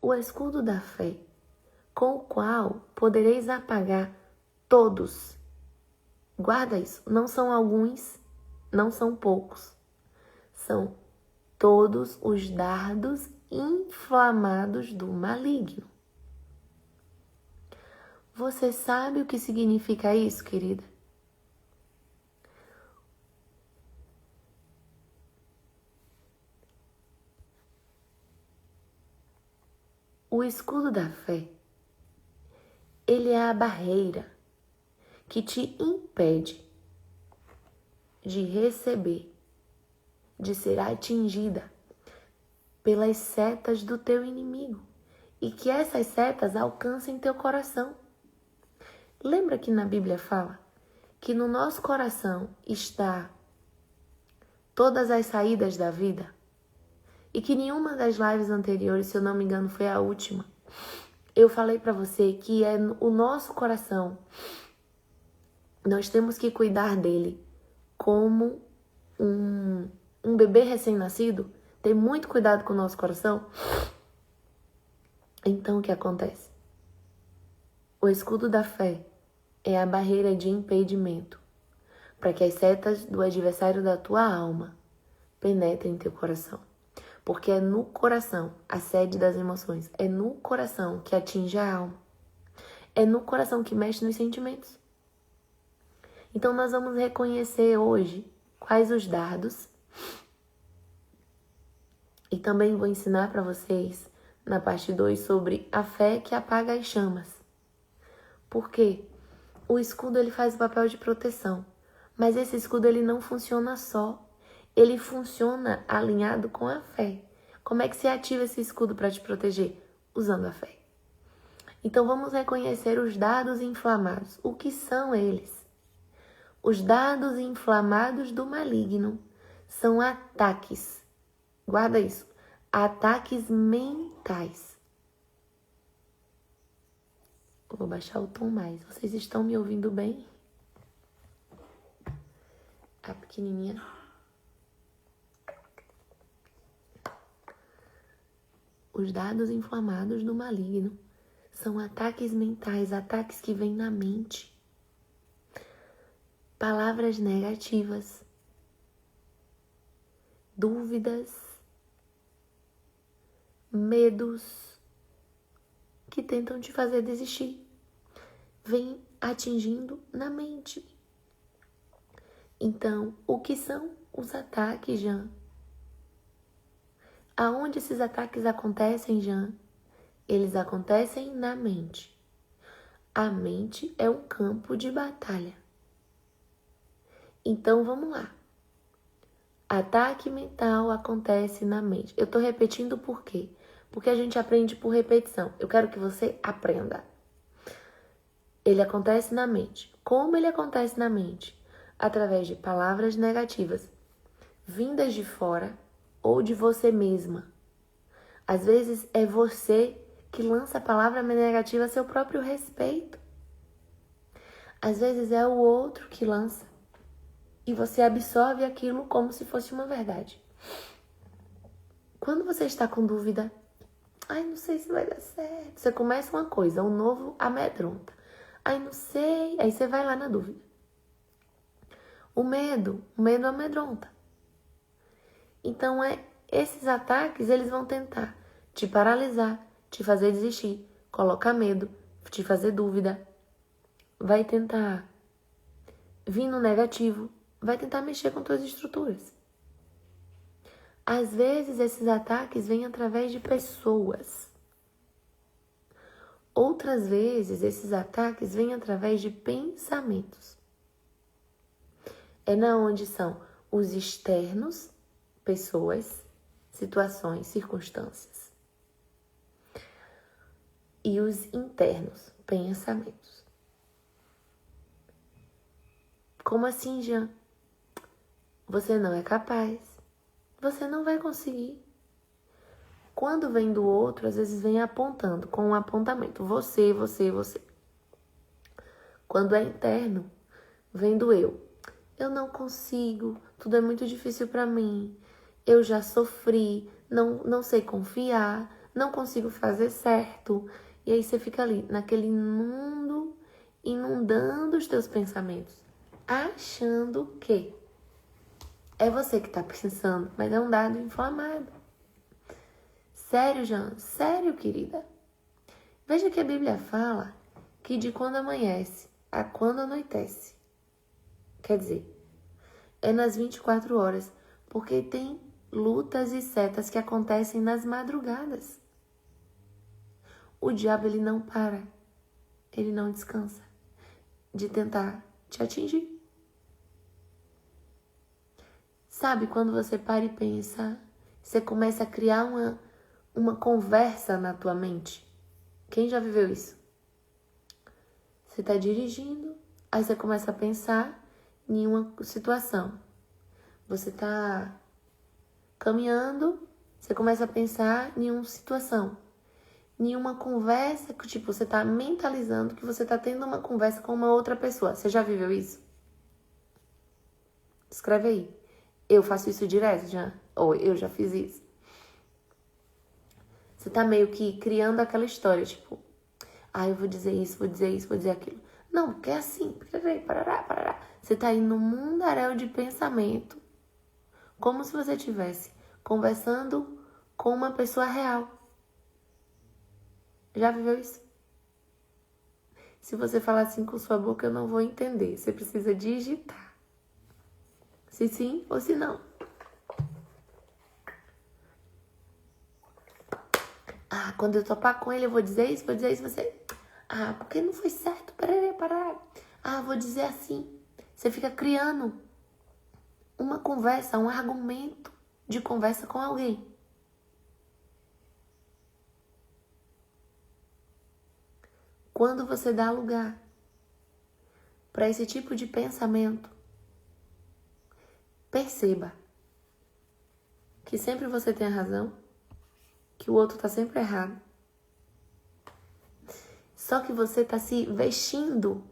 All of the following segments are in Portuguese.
o escudo da fé, com o qual podereis apagar todos. Guarda isso, não são alguns, não são poucos, são todos os dardos inflamados do maligno. Você sabe o que significa isso, querida? O escudo da fé, ele é a barreira que te impede de receber, de ser atingida pelas setas do teu inimigo e que essas setas alcancem teu coração. Lembra que na Bíblia fala que no nosso coração está todas as saídas da vida? E que nenhuma das lives anteriores, se eu não me engano, foi a última, eu falei para você que é o nosso coração. Nós temos que cuidar dele como um bebê recém-nascido. Ter muito cuidado com o nosso coração. Então, o que acontece? O escudo da fé é a barreira de impedimento para que as setas do adversário da tua alma penetrem em teu coração. Porque é no coração, a sede das emoções, é no coração que atinge a alma. É no coração que mexe nos sentimentos. Então nós vamos reconhecer hoje quais os dardos. E também vou ensinar para vocês na parte 2 sobre a fé que apaga as chamas. Por quê? O escudo ele faz o papel de proteção. Mas esse escudo ele não funciona só. Ele funciona alinhado com a fé. Como é que se ativa esse escudo para te proteger? Usando a fé. Então vamos reconhecer os dardos inflamados. O que são eles? Os dardos inflamados do maligno são ataques. Guarda isso. Ataques mentais. Vou baixar o tom mais. Vocês estão me ouvindo bem? A pequenininha. Os dardos inflamados do maligno são ataques mentais, ataques que vêm na mente. Palavras negativas, dúvidas, medos que tentam te fazer desistir. Vêm atingindo na mente. Então, o que são os ataques, Jean? Aonde esses ataques acontecem, Jean? Eles acontecem na mente. A mente é um campo de batalha. Então, vamos lá. Ataque mental acontece na mente. Eu tô repetindo por quê? Porque a gente aprende por repetição. Eu quero que você aprenda. Ele acontece na mente. Como ele acontece na mente? Através de palavras negativas, vindas de fora ou de você mesma. Às vezes é você que lança a palavra negativa a seu próprio respeito. Às vezes é o outro que lança. E você absorve aquilo como se fosse uma verdade. Quando você está com dúvida, ai, não sei se vai dar certo. Você começa uma coisa, o novo amedronta. Ai, não sei. Aí você vai lá na dúvida. O medo amedronta. Então, esses ataques, eles vão tentar te paralisar, te fazer desistir, colocar medo, te fazer dúvida. Vai tentar vir no negativo, vai tentar mexer com tuas estruturas. Às vezes, esses ataques vêm através de pessoas. Outras vezes, esses ataques vêm através de pensamentos. É na onde são os externos, pessoas, situações, circunstâncias. E os internos, pensamentos. Como assim, Jean? Você não é capaz. Você não vai conseguir. Quando vem do outro, às vezes vem apontando, com um apontamento. Você, você, você. Quando é interno, vem do eu. Eu não consigo, tudo é muito difícil para mim. Eu já sofri, não sei confiar, não consigo fazer certo. E aí você fica ali, naquele mundo, inundando os teus pensamentos, achando que é você que tá pensando, mas é um dado inflamado. Sério, Jean? Sério, querida? Veja que a Bíblia fala que de quando amanhece a quando anoitece. Quer dizer, é nas 24 horas, porque tem lutas e setas que acontecem nas madrugadas. O diabo, ele não para, ele não descansa de tentar te atingir. Sabe, quando você para e pensa, você começa a criar uma conversa na tua mente. Quem já viveu isso? Você está dirigindo, aí você começa a pensar em uma situação. Você está caminhando, você começa a pensar em uma situação. Em uma conversa que, tipo, você está mentalizando que você está tendo uma conversa com uma outra pessoa. Você já viveu isso? Escreve aí. Eu faço isso direto já. Ou eu já fiz isso. Você tá meio que criando aquela história, tipo, eu vou dizer isso, vou dizer isso, vou dizer aquilo. Não, porque é assim, parará. Você tá aí num mundaréu de pensamento, como se você estivesse conversando com uma pessoa real. Já viveu isso? Se você falar assim com sua boca, eu não vou entender. Você precisa digitar. Se sim ou se não. Quando eu topar com ele, eu vou dizer isso, você... porque não foi certo, parará. Vou dizer assim. Você fica criando uma conversa, um argumento de conversa com alguém. Quando você dá lugar para esse tipo de pensamento, perceba que sempre você tem a razão, que o outro tá sempre errado. Só que você tá se vestindo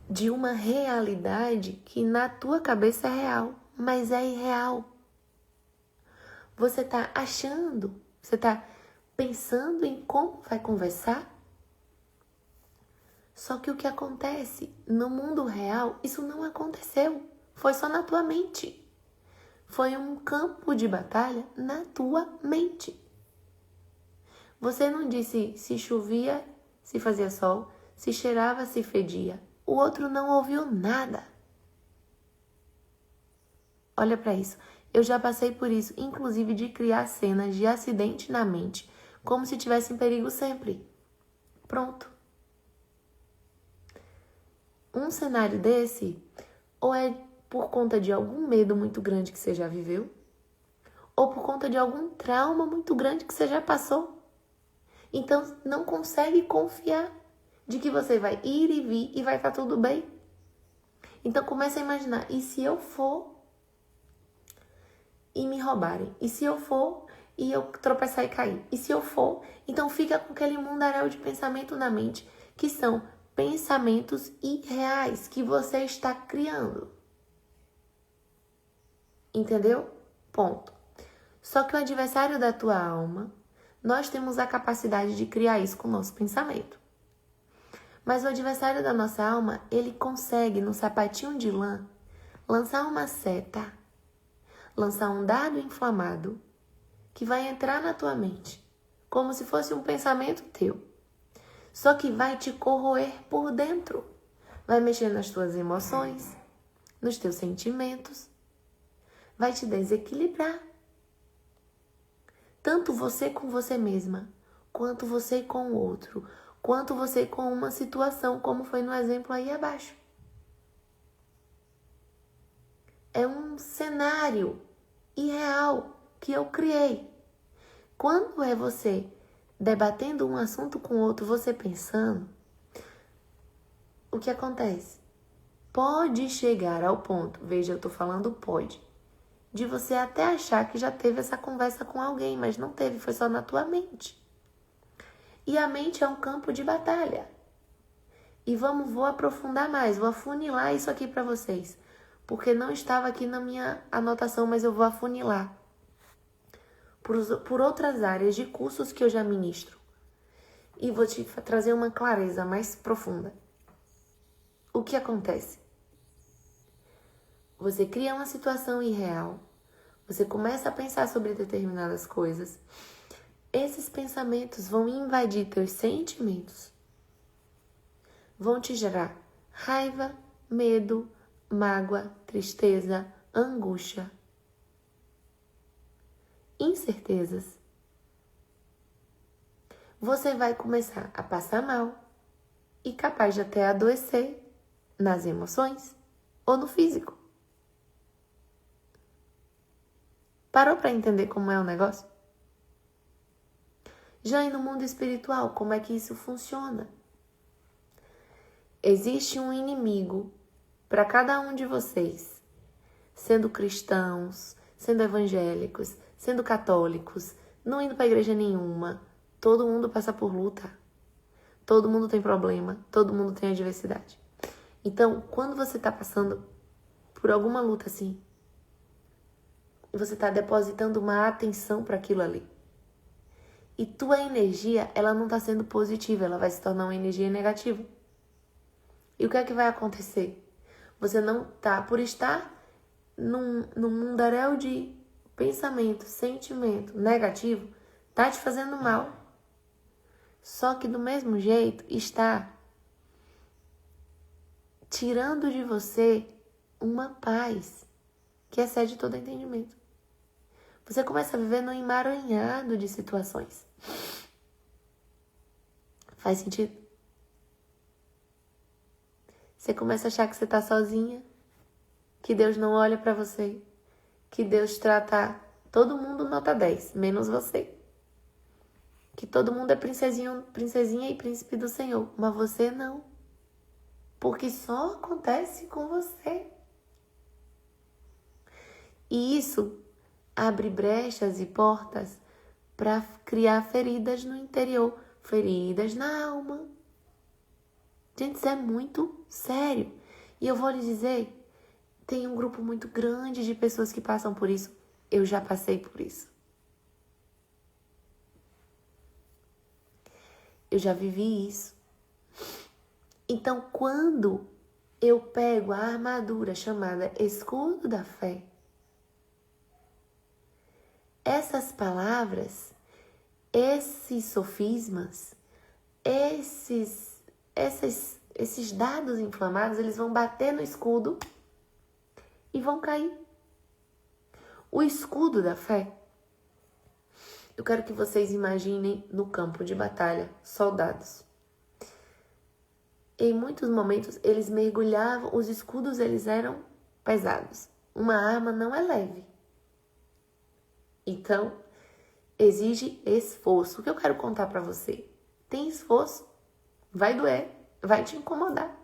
de uma realidade que na tua cabeça é real, mas é irreal. Você tá achando, você tá pensando em como vai conversar. Só que o que acontece no mundo real, isso não aconteceu. Foi só na tua mente. Foi um campo de batalha na tua mente. Você não disse se chovia, se fazia sol, se cheirava, se fedia. O outro não ouviu nada. Olha para isso. Eu já passei por isso, inclusive de criar cenas de acidente na mente, como se tivesse em perigo sempre. Pronto. Um cenário desse, ou é por conta de algum medo muito grande que você já viveu, ou por conta de algum trauma muito grande que você já passou. Então, não consegue confiar de que você vai ir e vir e vai estar tudo bem. Então, começa a imaginar, e se eu for e me roubarem? E se eu for e eu tropeçar e cair? E se eu for? Então, fica com aquele mundaréu de pensamento na mente, que são pensamentos irreais que você está criando. Entendeu? Ponto. Só que o adversário da tua alma, nós temos a capacidade de criar isso com o nosso pensamento. Mas o adversário da nossa alma, ele consegue, no sapatinho de lã, lançar uma seta, lançar um dardo inflamado, que vai entrar na tua mente, como se fosse um pensamento teu. Só que vai te corroer por dentro. Vai mexer nas tuas emoções, nos teus sentimentos, vai te desequilibrar. Tanto você com você mesma, quanto você com o outro, quanto você com uma situação, como foi no exemplo aí abaixo. É um cenário irreal que eu criei. Quando é você debatendo um assunto com o outro, você pensando, o que acontece? Pode chegar ao ponto, veja, eu tô falando pode, de você até achar que já teve essa conversa com alguém, mas não teve, foi só na tua mente. E a mente é um campo de batalha. E vou aprofundar mais, vou afunilar isso aqui para vocês, porque não estava aqui na minha anotação, mas eu vou afunilar. por outras áreas de cursos que eu já ministro. E vou te trazer uma clareza mais profunda. O que acontece? Você cria uma situação irreal. Você começa a pensar sobre determinadas coisas. Esses pensamentos vão invadir teus sentimentos. Vão te gerar raiva, medo, mágoa, tristeza, angústia, incertezas. Você vai começar a passar mal e capaz de até adoecer nas emoções ou no físico. Parou para entender como é o negócio? Já no mundo espiritual, como é que isso funciona? Existe um inimigo para cada um de vocês, sendo cristãos, sendo evangélicos, sendo católicos, não indo para igreja nenhuma. Todo mundo passa por luta. Todo mundo tem problema, todo mundo tem adversidade. Então, quando você está passando por alguma luta assim, você está depositando uma atenção para aquilo ali. E tua energia, ela não está sendo positiva, ela vai se tornar uma energia negativa. E o que é que vai acontecer? Você não tá, por estar num mundaréu de pensamento, sentimento negativo, tá te fazendo mal. Só que do mesmo jeito está tirando de você uma paz que excede todo entendimento. Você começa a viver num emaranhado de situações. Faz sentido? Você começa a achar que você tá sozinha, que Deus não olha pra você, que Deus trata todo mundo nota 10, menos você. Que todo mundo é princesinha e príncipe do Senhor, mas você não. Porque só acontece com você. E isso abre brechas e portas para criar feridas no interior, feridas na alma. Gente, isso é muito sério. E eu vou lhe dizer, tem um grupo muito grande de pessoas que passam por isso. Eu já passei por isso. Eu já vivi isso. Então, quando eu pego a armadura chamada escudo da fé, essas palavras, esses sofismas, esses dados inflamados, eles vão bater no escudo e vão cair. O escudo da fé, eu quero que vocês imaginem no campo de batalha, soldados. Em muitos momentos, eles mergulhavam, os escudos eles eram pesados. Uma arma não é leve. Então, exige esforço. O que eu quero contar para você? Tem esforço, vai doer, vai te incomodar.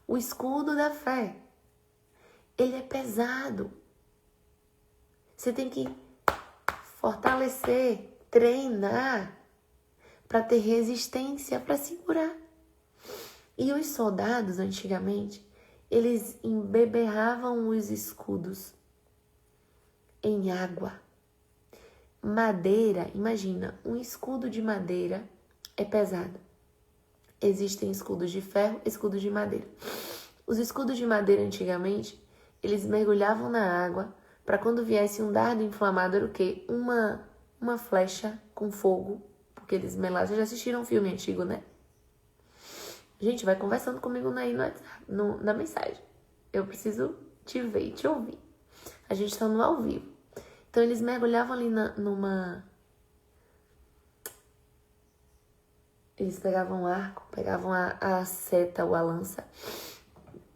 O escudo da fé, ele é pesado. Você tem que fortalecer, treinar para ter resistência, para segurar. E os soldados, antigamente, eles embeberravam os escudos em água. Madeira, imagina, um escudo de madeira é pesado. Existem escudos de ferro, escudos de madeira. Os escudos de madeira, antigamente, eles mergulhavam na água para quando viesse um dardo inflamado, era o quê? Uma flecha com fogo, porque eles melavam. Vocês já assistiram um filme antigo, né? Gente, vai conversando comigo aí na mensagem. Eu preciso te ver e te ouvir. A gente tá no ao vivo. Então, eles mergulhavam ali Eles pegavam o arco, pegavam a seta ou a lança,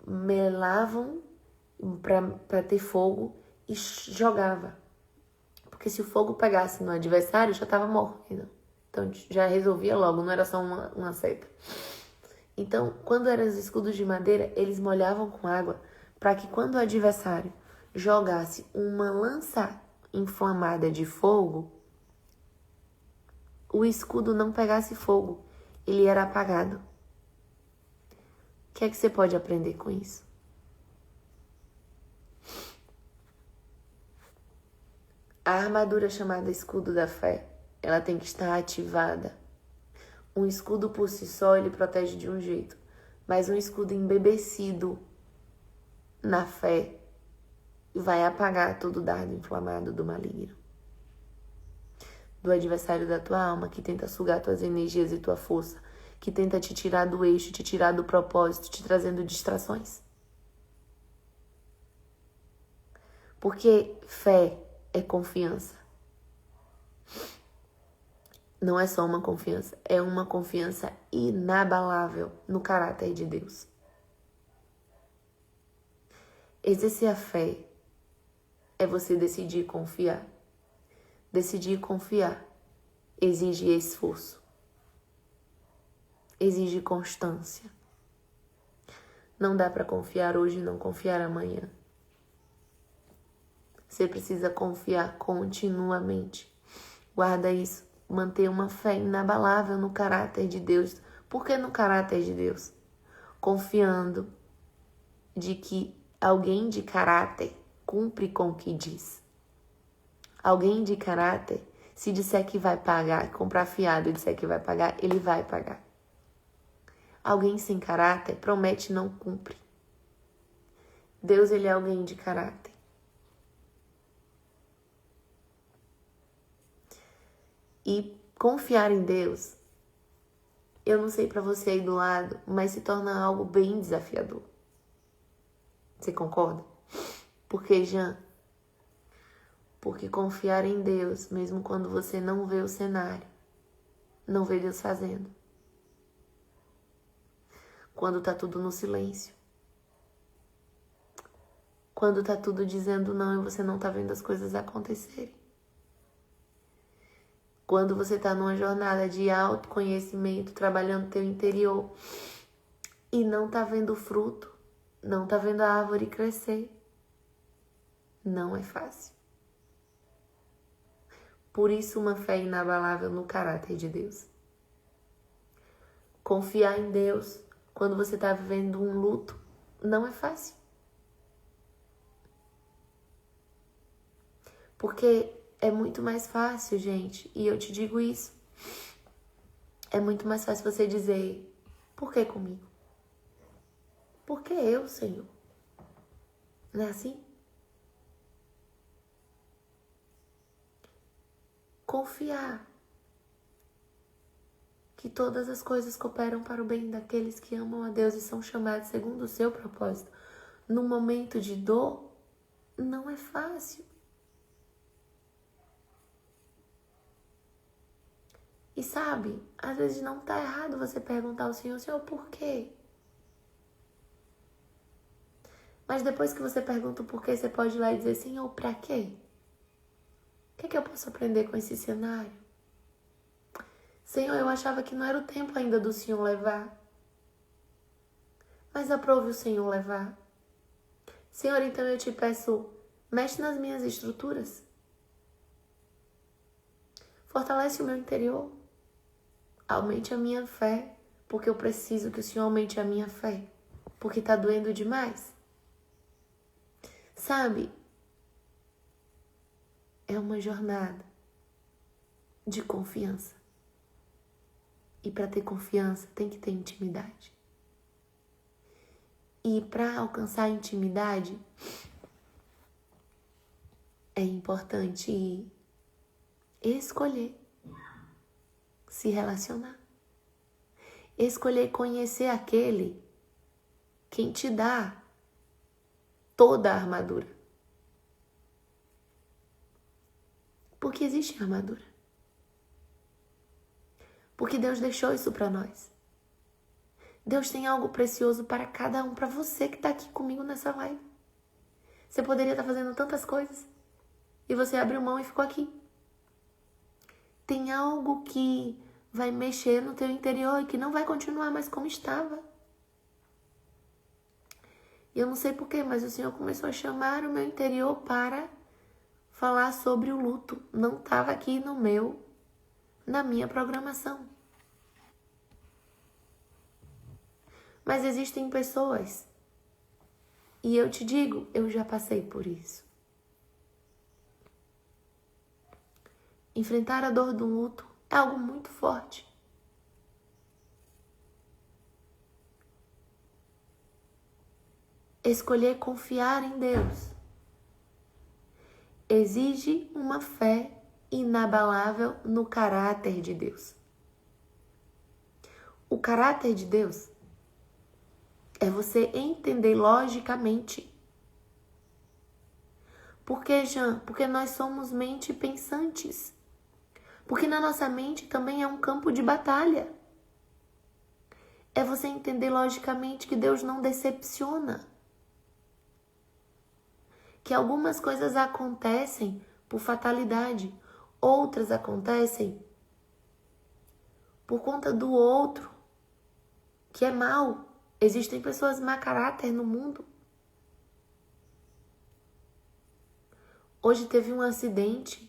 melavam pra ter fogo e jogava. Porque se o fogo pegasse no adversário, já tava morrendo. Então, já resolvia logo, não era só uma seta. Então, quando eram os escudos de madeira, eles molhavam com água para que quando o adversário jogasse uma lança inflamada de fogo, o escudo não pegasse fogo, ele era apagado. O que é que você pode aprender com isso? A armadura chamada escudo da fé, ela tem que estar ativada. Um escudo por si só, ele protege de um jeito. Mas um escudo embebecido na fé vai apagar todo dardo inflamado do maligno, do adversário da tua alma, que tenta sugar tuas energias e tua força, que tenta te tirar do eixo, te tirar do propósito, te trazendo distrações. Porque fé é confiança. Não é só uma confiança, é uma confiança inabalável no caráter de Deus. Exercer a fé é você decidir confiar. Decidir confiar exige esforço, exige constância. Não dá para confiar hoje e não confiar amanhã. Você precisa confiar continuamente. Guarda isso. Manter uma fé inabalável no caráter de Deus. Por que no caráter de Deus? Confiando de que alguém de caráter cumpre com o que diz. Alguém de caráter, se disser que vai pagar, comprar fiado e disser que vai pagar, ele vai pagar. Alguém sem caráter promete e não cumpre. Deus, ele é alguém de caráter. E confiar em Deus, eu não sei pra você aí do lado, mas se torna algo bem desafiador. Você concorda? Por que, Jean? Porque confiar em Deus, mesmo quando você não vê o cenário, não vê Deus fazendo. Quando tá tudo no silêncio. Quando tá tudo dizendo não e você não tá vendo as coisas acontecerem. Quando você tá numa jornada de autoconhecimento, trabalhando teu interior e não tá vendo o fruto, não tá vendo a árvore crescer. Não é fácil. Por isso, uma fé inabalável no caráter de Deus. Confiar em Deus quando você está vivendo um luto não é fácil. Porque é muito mais fácil, gente, e eu te digo isso. É muito mais fácil você dizer, por que comigo? Por que eu, Senhor? Não é assim? Confiar que todas as coisas cooperam para o bem daqueles que amam a Deus e são chamados segundo o seu propósito. No momento de dor, não é fácil. E sabe, às vezes não está errado você perguntar ao Senhor, Senhor, por quê? Mas depois que você pergunta o porquê, você pode ir lá e dizer, Senhor, pra quê? O que é que eu posso aprender com esse cenário? Senhor, eu achava que não era o tempo ainda do Senhor levar. Mas aprove o Senhor levar. Senhor, então eu te peço, mexe nas minhas estruturas. Fortalece o meu interior. Aumente a minha fé, porque eu preciso que o Senhor aumente a minha fé. Porque tá doendo demais. Sabe? É uma jornada de confiança. E para ter confiança tem que ter intimidade. E para alcançar a intimidade é importante escolher se relacionar. Escolher conhecer aquele quem te dá toda a armadura. Porque existe armadura. Porque Deus deixou isso para nós. Deus tem algo precioso para cada um, para você que está aqui comigo nessa live. Você poderia estar fazendo tantas coisas e você abriu mão e ficou aqui. Tem algo que vai mexer no teu interior e que não vai continuar mais como estava. E eu não sei porquê, mas o Senhor começou a chamar o meu interior para falar sobre o luto. Não estava aqui na minha programação. Mas existem pessoas, e eu te digo, eu já passei por isso. Enfrentar a dor do luto é algo muito forte. Escolher confiar em Deus exige uma fé inabalável no caráter de Deus. O caráter de Deus é você entender logicamente. Por que, Jean? Porque nós somos mente pensantes. Porque na nossa mente também é um campo de batalha. É você entender logicamente que Deus não decepciona. Que algumas coisas acontecem por fatalidade, outras acontecem por conta do outro, que é mau. Existem pessoas má caráter no mundo. Hoje teve um acidente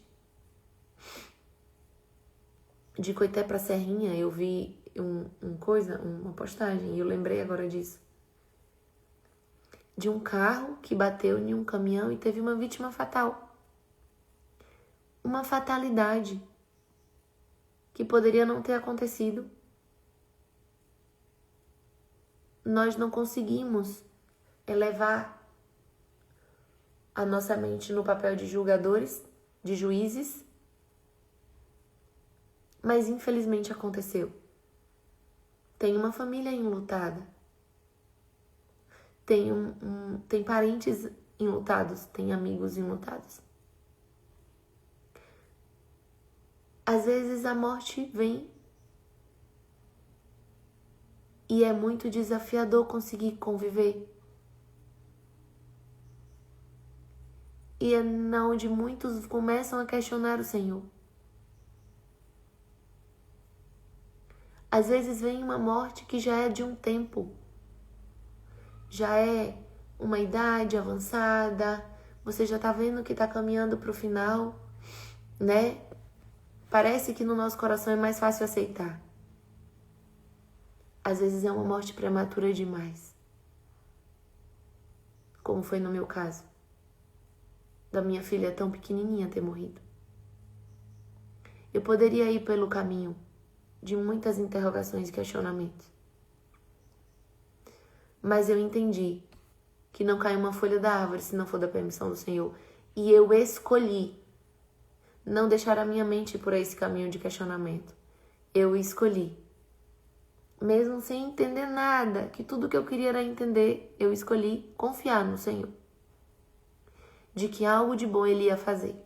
de Coité para Serrinha. Eu vi uma postagem, e eu lembrei agora disso. De um carro que bateu em um caminhão e teve uma vítima fatal. Uma fatalidade que poderia não ter acontecido. Nós não conseguimos elevar a nossa mente no papel de julgadores, de juízes, mas infelizmente aconteceu. Tem uma família enlutada. Tem parentes enlutados, tem amigos enlutados. Às vezes a morte vem e é muito desafiador conseguir conviver. E é onde muitos começam a questionar o Senhor. Às vezes vem uma morte que já é de um tempo. Já é uma idade avançada. Você já tá vendo que tá caminhando pro final, né? Parece que no nosso coração é mais fácil aceitar. Às vezes é uma morte prematura demais. Como foi no meu caso. Da minha filha tão pequenininha ter morrido. Eu poderia ir pelo caminho de muitas interrogações e questionamentos. Mas eu entendi que não cai uma folha da árvore se não for da permissão do Senhor. E eu escolhi não deixar a minha mente ir por esse caminho de questionamento. Eu escolhi. Mesmo sem entender nada, que tudo que eu queria era entender, eu escolhi confiar no Senhor. De que algo de bom Ele ia fazer,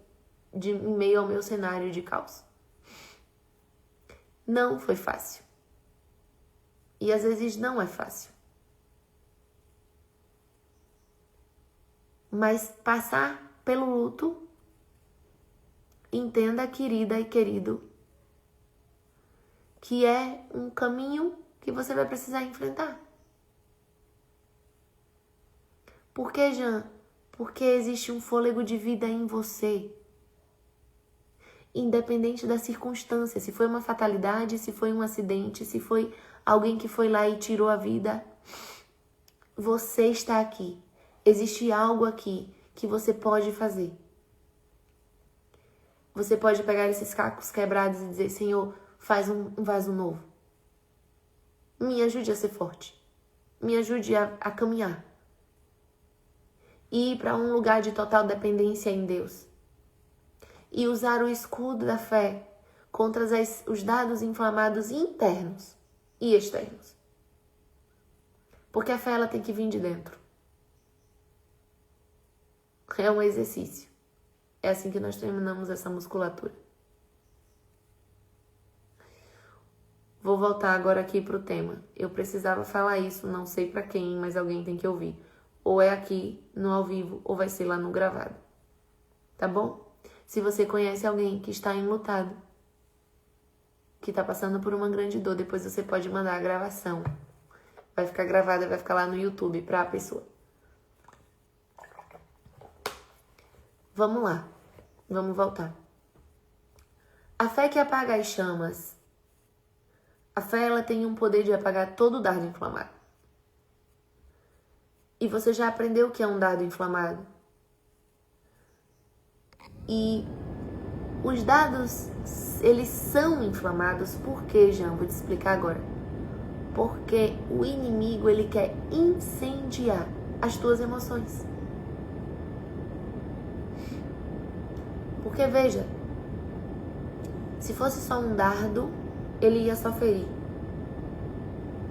em meio ao meu cenário de caos. Não foi fácil. E às vezes não é fácil. Mas passar pelo luto, entenda, querida e querido, que é um caminho que você vai precisar enfrentar. Por que, Jean? Porque existe um fôlego de vida em você. Independente da circunstância, se foi uma fatalidade, se foi um acidente, se foi alguém que foi lá e tirou a vida, você está aqui. Existe algo aqui que você pode fazer. Você pode pegar esses cacos quebrados e dizer: Senhor, faz um vaso novo. Me ajude a ser forte. Me ajude a caminhar. E ir para um lugar de total dependência em Deus. E usar o escudo da fé contra os dados inflamados internos e externos. Porque a fé ela tem que vir de dentro. É um exercício. É assim que nós terminamos essa musculatura. Vou voltar agora aqui para o tema. Eu precisava falar isso, não sei para quem, mas alguém tem que ouvir. Ou é aqui no ao vivo, ou vai ser lá no gravado. Tá bom? Se você conhece alguém que está enlutado, que está passando por uma grande dor, depois você pode mandar a gravação. Vai ficar gravada, vai ficar lá no YouTube para a pessoa. Vamos lá. Vamos voltar. A fé que apaga as chamas. A fé, ela tem um poder de apagar todo o dardo inflamado. E você já aprendeu o que é um dardo inflamado? E Os dados, eles são inflamados por quê, Jean? Vou te explicar agora. Porque o inimigo, ele quer incendiar as tuas emoções. Porque, veja, se fosse só um dardo, ele ia só ferir.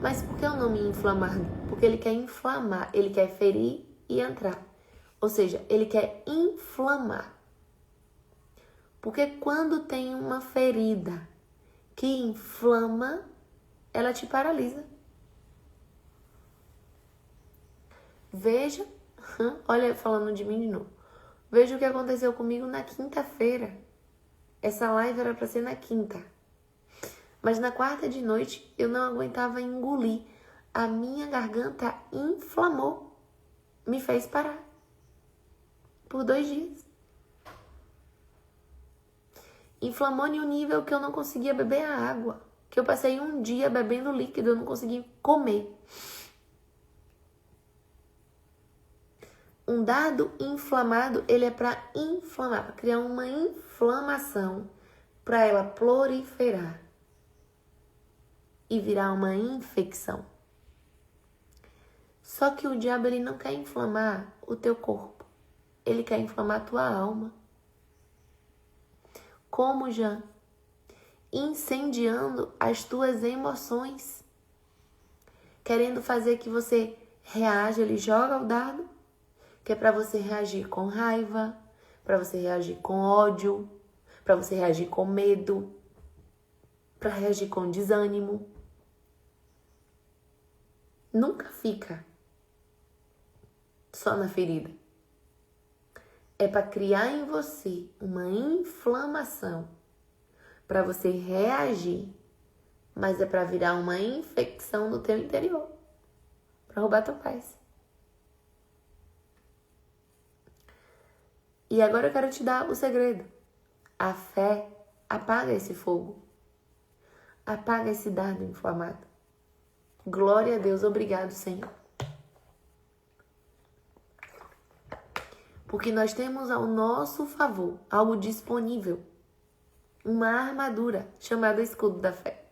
Mas por que o nome inflamado? Porque ele quer inflamar, ele quer ferir e entrar. Ou seja, ele quer inflamar. Porque quando tem uma ferida que inflama, ela te paralisa. Veja, olha, falando de mim de novo. Veja o que aconteceu comigo na quinta-feira. Essa live era para ser na quinta. Mas na quarta de noite eu não aguentava engolir. A minha garganta inflamou. Me fez parar. Por 2 dias. Inflamou em um nível que eu não conseguia beber a água. Que eu passei um dia bebendo líquido, eu não conseguia comer. Um dardo inflamado, ele é para inflamar, para criar uma inflamação, para ela proliferar e virar uma infecção. Só que o diabo, ele não quer inflamar o teu corpo, ele quer inflamar a tua alma. Como, Jean? Incendiando as tuas emoções, querendo fazer que você reaja, ele joga o dardo, que é para você reagir com raiva, para você reagir com ódio, para você reagir com medo, para reagir com desânimo. Nunca fica só na ferida. É para criar em você uma inflamação, para você reagir, mas é para virar uma infecção no teu interior, para roubar tua paz. E agora eu quero te dar o segredo. A fé apaga esse fogo. Apaga esse dardo inflamado. Glória a Deus, obrigado, Senhor. Porque nós temos ao nosso favor algo disponível. Uma armadura chamada escudo da fé.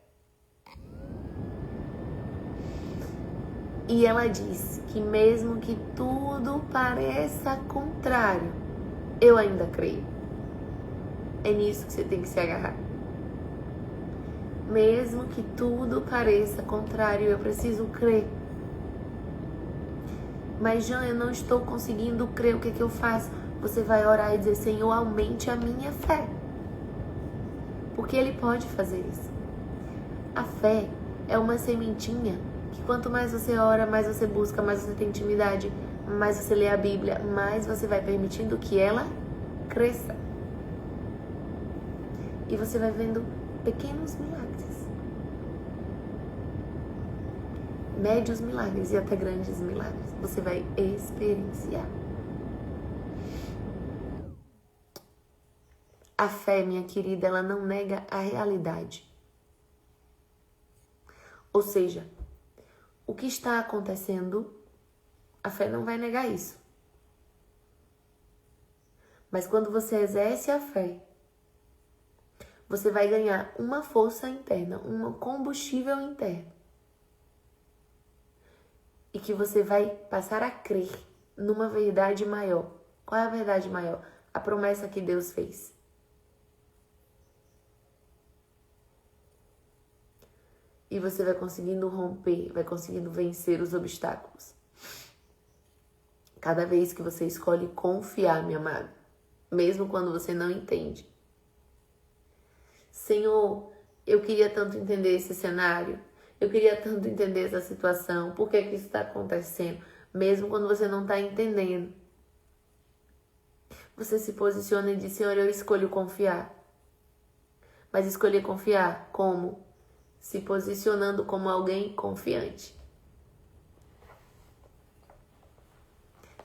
E ela diz que mesmo que tudo pareça contrário, eu ainda creio. É nisso que você tem que se agarrar. Mesmo que tudo pareça contrário, eu preciso crer. Mas, Jean, eu não estou conseguindo crer. O que eu faço? Você vai orar e dizer, Senhor, aumente a minha fé. Porque Ele pode fazer isso. A fé é uma sementinha que quanto mais você ora, mais você busca, mais você tem intimidade, mais você lê a Bíblia, mais você vai permitindo que ela cresça. E você vai vendo pequenos milagres. Médios milagres e até grandes milagres. Você vai experienciar. A fé, minha querida, ela não nega a realidade. Ou seja, o que está acontecendo, a fé não vai negar isso. Mas quando você exerce a fé, você vai ganhar uma força interna, um combustível interno. E que você vai passar a crer numa verdade maior. Qual é a verdade maior? A promessa que Deus fez. E você vai conseguindo romper, vai conseguindo vencer os obstáculos. Cada vez que você escolhe confiar, minha amada, mesmo quando você não entende. Senhor, eu queria tanto entender esse cenário, eu queria tanto entender essa situação, por que isso está acontecendo, mesmo quando você não está entendendo. Você se posiciona e diz, Senhor, eu escolho confiar. Mas escolher confiar como? Se posicionando como alguém confiante.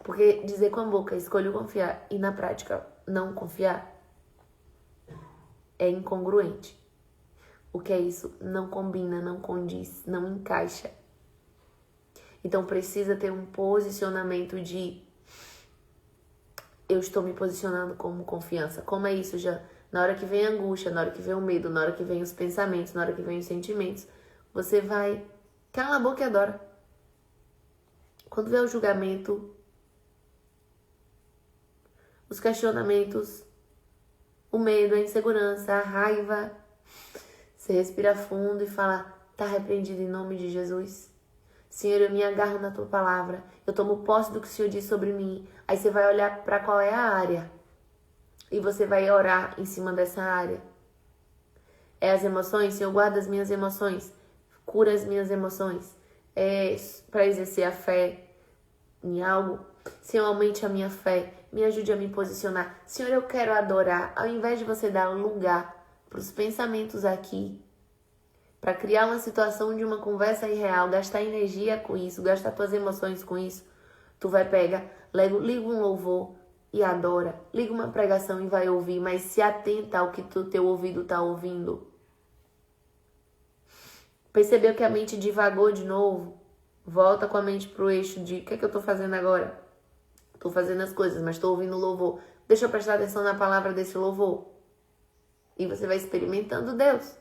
Porque dizer com a boca, escolho confiar, e na prática não confiar, é incongruente. O que é isso? Não combina, não condiz, não encaixa. Então precisa ter um posicionamento de eu estou me posicionando como confiança. Como é isso, já? Na hora que vem a angústia, na hora que vem o medo, na hora que vem os pensamentos, na hora que vem os sentimentos, você vai, cala a boca e adora. Quando vê o julgamento, os questionamentos, o medo, a insegurança, a raiva, você respira fundo e fala, tá repreendido em nome de Jesus. Senhor, eu me agarro na tua palavra, eu tomo posse do que o Senhor diz sobre mim. Aí você vai olhar para qual é a área e você vai orar em cima dessa área. É as emoções, Senhor, guarda as minhas emoções, cura as minhas emoções. É para exercer a fé em algo. Senhor, aumente a minha fé, me ajude a me posicionar. Senhor, eu quero adorar. Ao invés de você dar lugar para os pensamentos aqui, para criar uma situação de uma conversa irreal, gastar energia com isso, gastar tuas emoções com isso, tu vai pegar, liga um louvor e adora. Liga uma pregação e vai ouvir, mas se atenta ao que teu ouvido está ouvindo. Percebeu que a mente divagou de novo? Volta com a mente pro eixo de o que é que eu tô fazendo agora? Tô fazendo as coisas, mas tô ouvindo o louvor. Deixa eu prestar atenção na palavra desse louvor. E você vai experimentando Deus.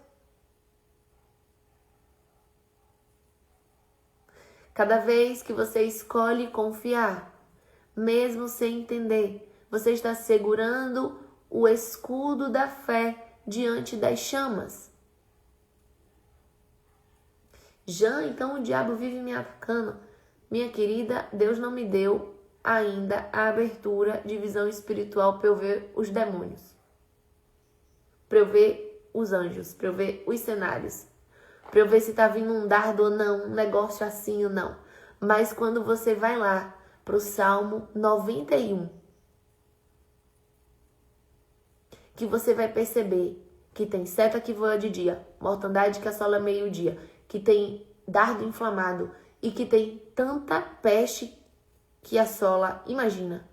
Cada vez que você escolhe confiar, mesmo sem entender, você está segurando o escudo da fé diante das chamas. Já então o diabo vive me atacando. Minha querida, Deus não me deu ainda a abertura de visão espiritual para eu ver os demônios, para eu ver os anjos, para eu ver os cenários, para eu ver se tá vindo um dardo ou não, um negócio assim ou não. Mas quando você vai lá pro Salmo 91, que você vai perceber que tem seta que voa de dia, mortandade que assola meio-dia, que tem dardo inflamado e que tem tanta peste que assola, imagina.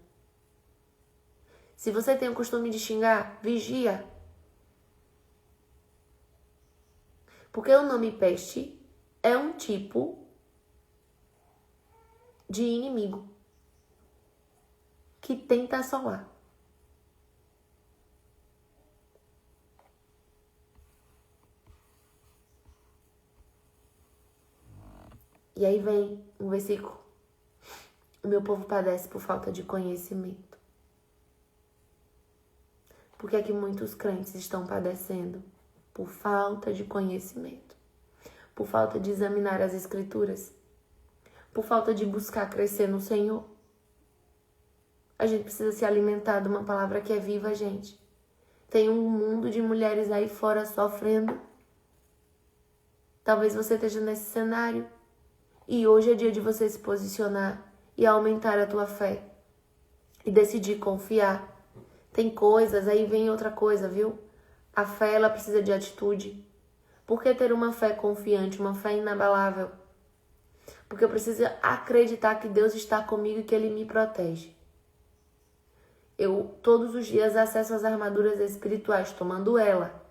Se você tem o costume de xingar, vigia. Porque o nome peste é um tipo de inimigo que tenta assolar. E aí vem um versículo. O meu povo padece por falta de conhecimento. Por que é que muitos crentes estão padecendo? Por falta de conhecimento. Por falta de examinar as escrituras. Por falta de buscar crescer no Senhor. A gente precisa se alimentar de uma palavra que é viva, gente. Tem um mundo de mulheres aí fora sofrendo. Talvez você esteja nesse cenário. E hoje é dia de você se posicionar e aumentar a tua fé. E decidir confiar. Tem coisas, aí vem outra coisa, viu? A fé, ela precisa de atitude. Por que ter uma fé confiante, uma fé inabalável? Porque eu preciso acreditar que Deus está comigo e que Ele me protege. Eu, todos os dias, acesso às armaduras espirituais, tomando ela.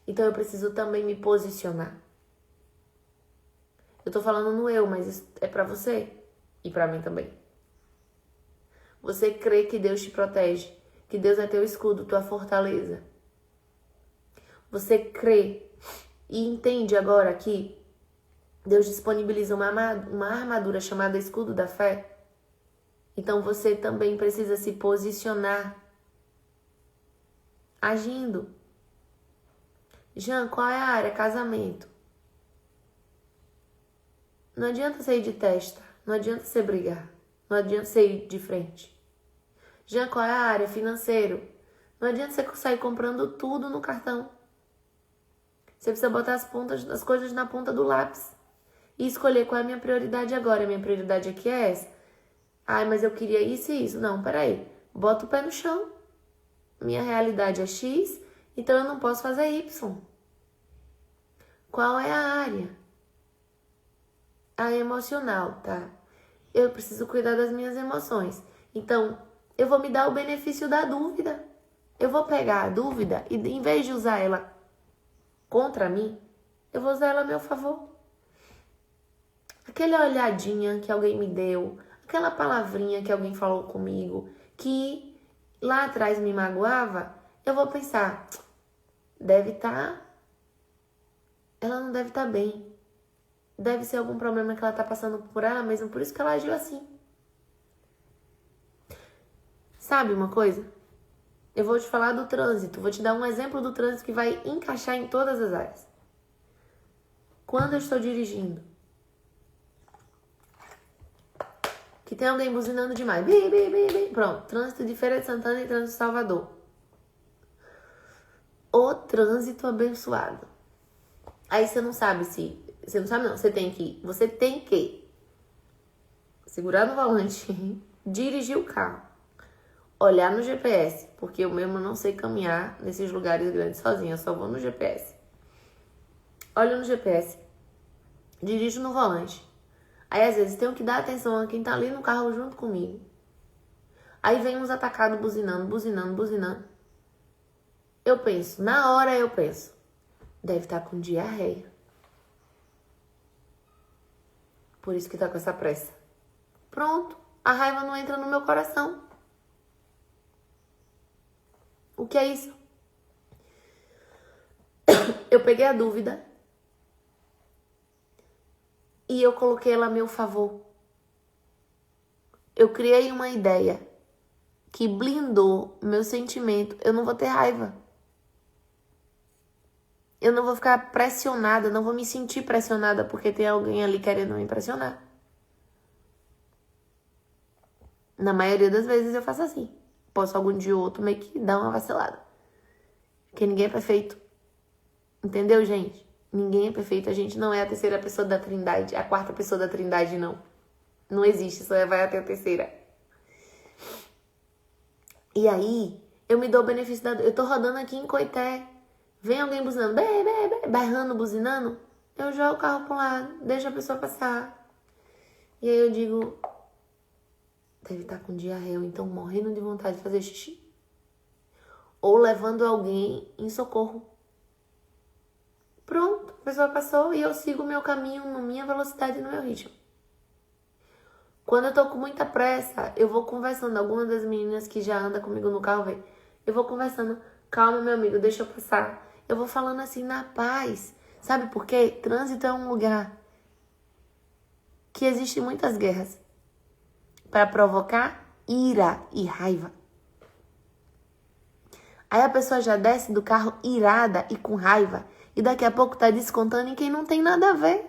Então, eu preciso também me posicionar. Eu tô falando no eu, mas isso é pra você e pra mim também. Você crê que Deus te protege, que Deus é teu escudo, tua fortaleza. Você crê e entende agora que Deus disponibiliza uma armadura chamada escudo da fé? Então você também precisa se posicionar agindo. Jean, qual é a área? Casamento. Não adianta você ir de testa, não adianta você brigar, não adianta você ir de frente. Jean, qual é a área? Financeiro. Não adianta você sair comprando tudo no cartão. Você precisa botar as coisas na ponta do lápis e escolher qual é a minha prioridade agora. A minha prioridade aqui é essa. Ai, mas eu queria isso e isso. Não, peraí. Bota o pé no chão. Minha realidade é X, então eu não posso fazer Y. Qual é a área? A emocional, tá? Eu preciso cuidar das minhas emoções. Então, eu vou me dar o benefício da dúvida. Eu vou pegar a dúvida e, em vez de usar ela contra mim, eu vou usar ela a meu favor. Aquela olhadinha que alguém me deu, aquela palavrinha que alguém falou comigo, que lá atrás me magoava, eu vou pensar, deve estar... Ela não deve estar bem. Deve ser algum problema que ela está passando por ela mesma, por isso que ela agiu assim. Sabe uma coisa? Eu vou te falar do trânsito, vou te dar um exemplo do trânsito que vai encaixar em todas as áreas. Quando eu estou dirigindo, que tem alguém buzinando demais, bi, bi, bi, bi. Pronto, trânsito de Feira de Santana e trânsito de Salvador. O trânsito abençoado. Aí você não sabe se... Você não sabe não, você tem que segurar no volante, dirigir o carro, olhar no GPS, porque eu mesmo não sei caminhar nesses lugares grandes sozinha, eu só vou no GPS. Olho no GPS, dirijo no volante. Aí às vezes tenho que dar atenção a quem tá ali no carro junto comigo. Aí vem uns atacados buzinando. Eu penso, na hora eu penso, deve estar com diarreia. Por isso que tá com essa pressa. Pronto, a raiva não entra no meu coração. O que é isso? Eu peguei a dúvida e eu coloquei ela a meu favor. Eu criei uma ideia que blindou meu sentimento. Eu não vou ter raiva. Eu não vou ficar pressionada, não vou me sentir pressionada porque tem alguém ali querendo me impressionar. Na maioria das vezes eu faço assim. Posso algum dia ou outro meio que dar uma vacilada. Porque ninguém é perfeito. Entendeu, gente? Ninguém é perfeito. A gente não é a terceira pessoa da Trindade. A quarta pessoa da Trindade, não. Não existe, só vai até a terceira. E aí, eu me dou o benefício da... Eu tô rodando aqui em Coité. Vem alguém buzinando, berrando, buzinando. Eu jogo o carro para um lado, deixo a pessoa passar. E aí eu digo, deve estar com diarreia, ou então morrendo de vontade de fazer xixi. Ou levando alguém em socorro. Pronto, a pessoa passou e eu sigo o meu caminho na minha velocidade e no meu ritmo. Quando eu tô com muita pressa, eu vou conversando. Algumas das meninas que já andam comigo no carro, velho, eu vou conversando. Calma, meu amigo, deixa eu passar. Eu vou falando assim na paz. Sabe por quê? Trânsito é um lugar que existe muitas guerras para provocar ira e raiva. Aí a pessoa já desce do carro irada e com raiva e daqui a pouco tá descontando em quem não tem nada a ver.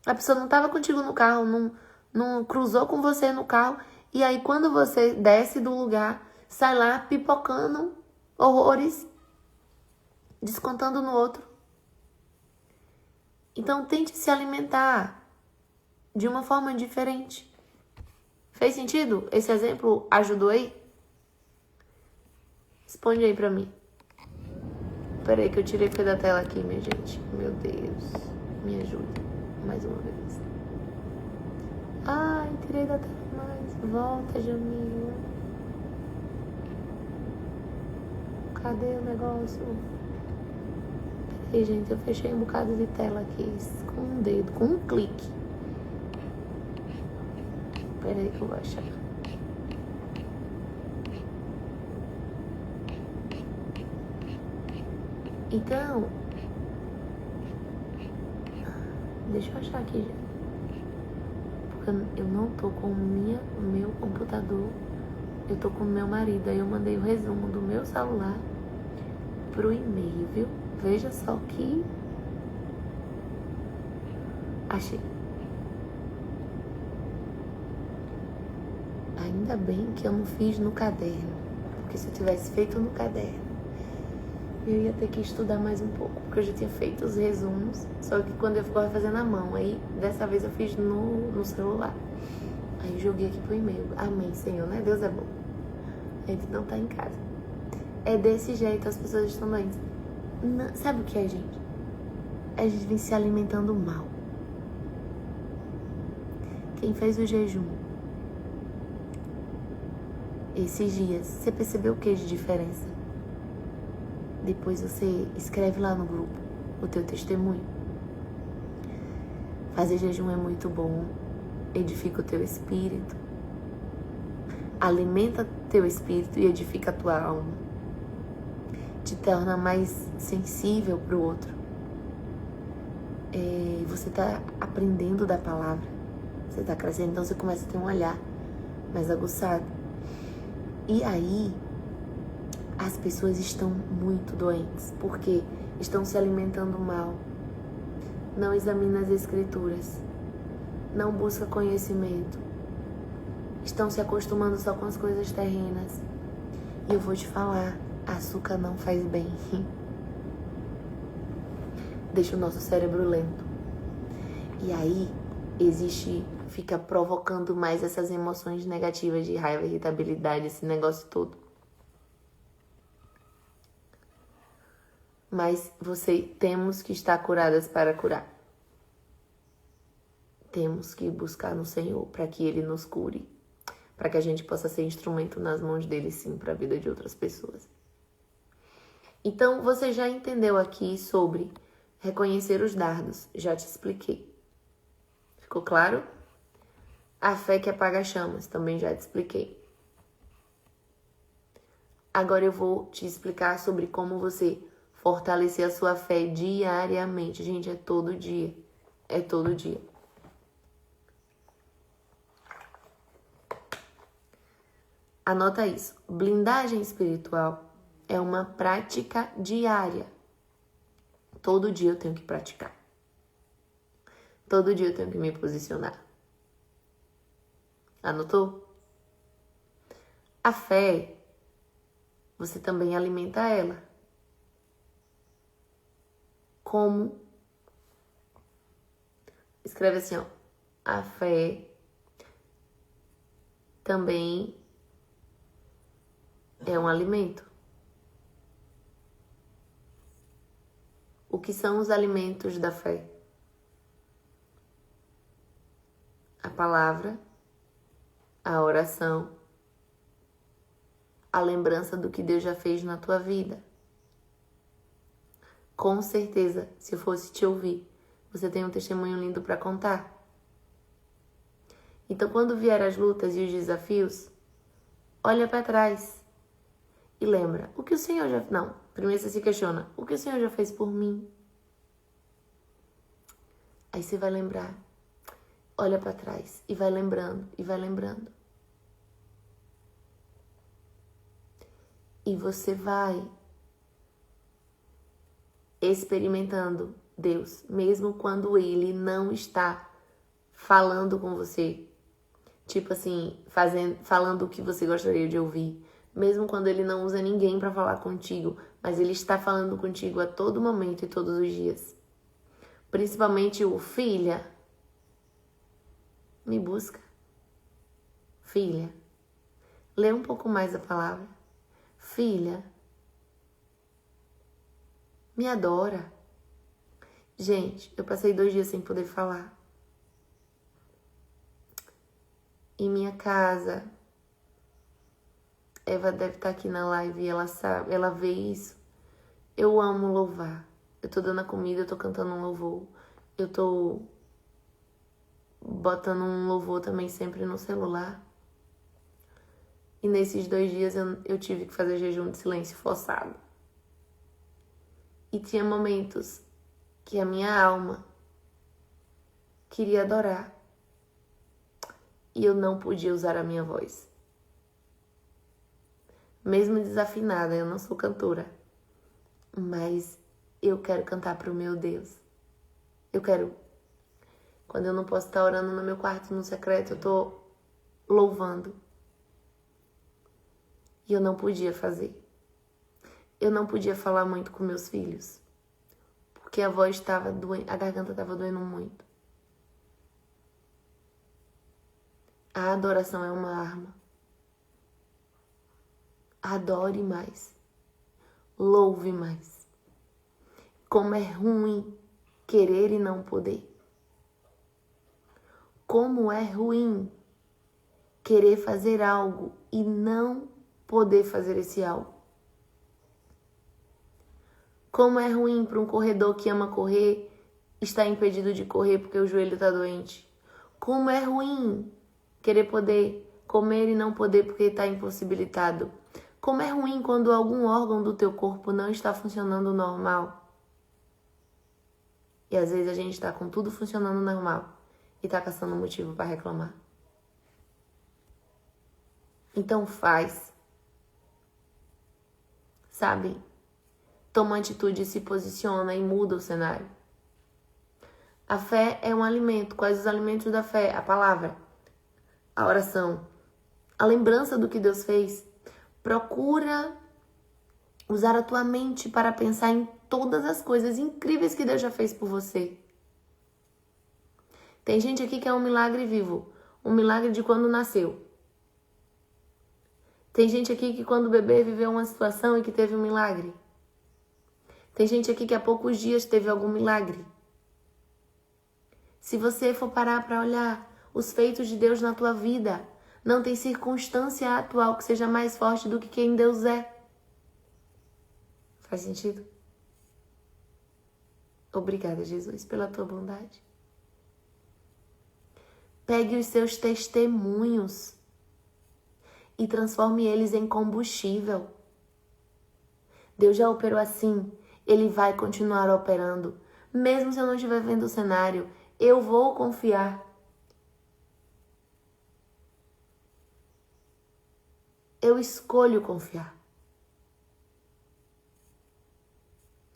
A pessoa não tava contigo no carro, não cruzou com você no carro e aí quando você desce do lugar, sai lá pipocando horrores, descontando no outro. Então tente se alimentar de uma forma diferente. Fez sentido? Esse exemplo ajudou aí? Responde aí pra mim. Peraí que eu tirei foi da tela aqui, minha gente. Meu Deus. Me ajuda. Mais uma vez. Ai, tirei da tela mais. Volta, Jamil. Cadê o negócio? Peraí, gente. Eu fechei um bocado de tela aqui. Com um dedo. Com um clique. Peraí que eu vou achar. Então, deixa eu achar aqui, gente. Porque eu não tô com o meu computador. Eu tô com o meu marido. Aí eu mandei o resumo do meu celular pro e-mail, viu? Veja só que... Achei. Ainda bem que eu não fiz no caderno. Porque se eu tivesse feito no caderno, eu ia ter que estudar mais um pouco, porque eu já tinha feito os resumos, só que quando eu ficava fazendo à mão, aí dessa vez eu fiz no celular. Aí joguei aqui pro e-mail. Amém, Senhor, né? Deus é bom. A gente não tá em casa. É desse jeito, as pessoas estão doentes. Não, sabe o que é, gente? A gente vem se alimentando mal. Quem fez o jejum esses dias, você percebeu o que de diferença? Depois você escreve lá no grupo o teu testemunho. Fazer jejum é muito bom. Edifica o teu espírito. Alimenta teu espírito e edifica a tua alma. te torna mais sensível para o outro. Você está aprendendo da palavra, você está crescendo, então você começa a ter um olhar mais aguçado. E aí, as pessoas estão muito doentes, porque estão se alimentando mal, não examina as escrituras, não busca conhecimento, estão se acostumando só com as coisas terrenas. E eu vou te falar, açúcar não faz bem. Deixa o nosso cérebro lento. E aí, fica provocando mais essas emoções negativas de raiva, irritabilidade, esse negócio todo. Mas temos que estar curadas para curar. Temos que buscar no Senhor para que Ele nos cure. Para que a gente possa ser instrumento nas mãos dele, sim, para a vida de outras pessoas. Então, você já entendeu aqui sobre reconhecer os dardos. Já te expliquei. Ficou claro? A fé que apaga chamas. Também já te expliquei. Agora eu vou te explicar sobre como você fortalecer a sua fé diariamente. Gente, é todo dia. É todo dia. Anota isso. Blindagem espiritual é uma prática diária. Todo dia eu tenho que praticar. Todo dia eu tenho que me posicionar. Anotou? A fé, você também alimenta ela. Como? Escreve assim, ó. A fé também é um alimento. O que são os alimentos da fé? A palavra, a oração, a lembrança do que Deus já fez na tua vida. Com certeza, se eu fosse te ouvir, você tem um testemunho lindo para contar. Então, quando vier as lutas e os desafios, olha para trás e lembra, o que o Senhor já... Não, primeiro você se questiona, o que o Senhor já fez por mim? Aí você vai lembrar, olha para trás e vai lembrando, e vai lembrando. E você vai experimentando Deus, mesmo quando Ele não está falando com você. Tipo assim, falando o que você gostaria de ouvir. Mesmo quando Ele não usa ninguém para falar contigo, mas Ele está falando contigo a todo momento e todos os dias. Principalmente o filha, me busca. Filha, lê um pouco mais a palavra. Filha, me adora. Gente, eu passei 2 dias sem poder falar. Em minha casa, Eva deve estar aqui na live e ela sabe, ela vê isso. Eu amo louvar. Eu tô dando a comida, eu tô cantando um louvor. Eu tô botando um louvor também sempre no celular. E nesses 2 dias eu tive que fazer jejum de silêncio forçado. E tinha momentos que a minha alma queria adorar. E eu não podia usar a minha voz. Mesmo desafinada, eu não sou cantora. Mas eu quero cantar para o meu Deus. Eu quero. Quando eu não posso estar orando no meu quarto, no secreto, eu tô louvando. E eu não podia fazer. Eu não podia falar muito com meus filhos. Porque a voz estava doendo, a garganta estava doendo muito. A adoração é uma arma. Adore mais. Louve mais. Como é ruim querer e não poder. Como é ruim querer fazer algo e não poder fazer esse algo. Como é ruim para um corredor que ama correr estar impedido de correr porque o joelho está doente. Como é ruim querer poder comer e não poder porque está impossibilitado. Como é ruim quando algum órgão do teu corpo não está funcionando normal. E às vezes a gente está com tudo funcionando normal e está caçando motivo para reclamar. Então faz. Sabe? Toma atitude, se posiciona e muda o cenário. A fé é um alimento. Quais os alimentos da fé? A palavra, a oração, a lembrança do que Deus fez. Procura usar a tua mente para pensar em todas as coisas incríveis que Deus já fez por você. Tem gente aqui que é um milagre vivo. Um milagre de quando nasceu. Tem gente aqui que quando bebê viveu uma situação e que teve um milagre. Tem gente aqui que há poucos dias teve algum milagre. Se você for parar para olhar os feitos de Deus na tua vida, não tem circunstância atual que seja mais forte do que quem Deus é. Faz sentido? Obrigada, Jesus, pela tua bondade. Pegue os seus testemunhos e transforme eles em combustível. Deus já operou assim, Ele vai continuar operando. Mesmo se eu não estiver vendo o cenário, eu vou confiar. Eu escolho confiar.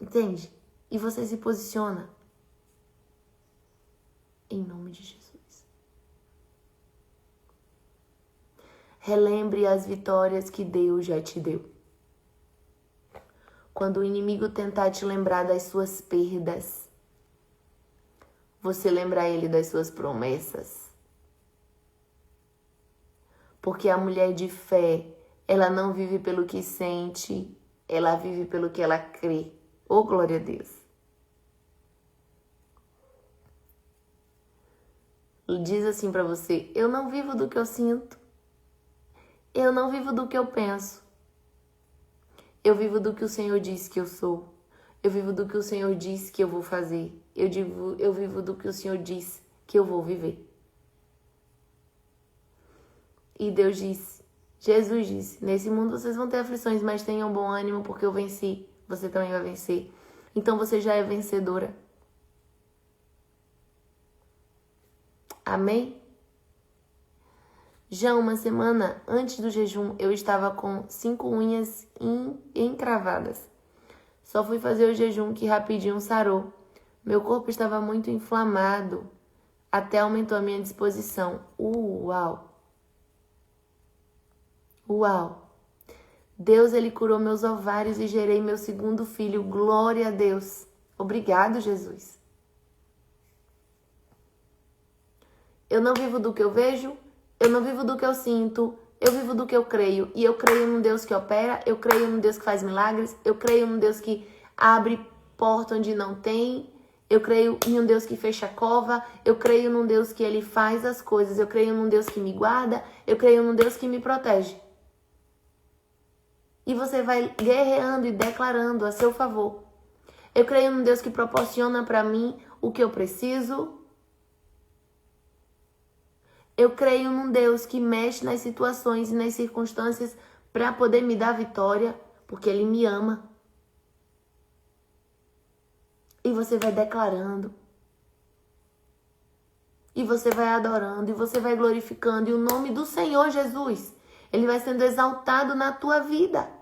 Entende? E você se posiciona. Em nome de Jesus. Relembre as vitórias que Deus já te deu. Quando o inimigo tentar te lembrar das suas perdas, você lembra ele das suas promessas. Porque a mulher de fé, ela não vive pelo que sente, ela vive pelo que ela crê. Oh, glória a Deus. Diz assim pra você, eu não vivo do que eu sinto. Eu não vivo do que eu penso. Eu vivo do que o Senhor diz que eu sou. Eu vivo do que o Senhor diz que eu vou fazer. Eu vivo do que o Senhor diz que eu vou viver. E Deus disse, Jesus disse, nesse mundo vocês vão ter aflições, mas tenham bom ânimo porque eu venci. Você também vai vencer. Então você já é vencedora. Amém? Já uma semana antes do jejum, eu estava com 5 unhas encravadas. Só fui fazer o jejum que rapidinho sarou. Meu corpo estava muito inflamado. Até aumentou a minha disposição. Uau! Uau! Deus, Ele curou meus ovários e gerei meu segundo filho. Glória a Deus! Obrigado, Jesus! Eu não vivo do que eu vejo. Eu não vivo do que eu sinto, eu vivo do que eu creio. E eu creio num Deus que opera, eu creio num Deus que faz milagres, eu creio num Deus que abre porta onde não tem, eu creio em um Deus que fecha a cova, eu creio num Deus que Ele faz as coisas, eu creio num Deus que me guarda, eu creio num Deus que me protege. E você vai guerreando e declarando a seu favor. Eu creio num Deus que proporciona para mim o que eu preciso. Eu creio num Deus que mexe nas situações e nas circunstâncias para poder me dar vitória, porque Ele me ama. E você vai declarando. E você vai adorando, e você vai glorificando. E o nome do Senhor Jesus, Ele vai sendo exaltado na tua vida.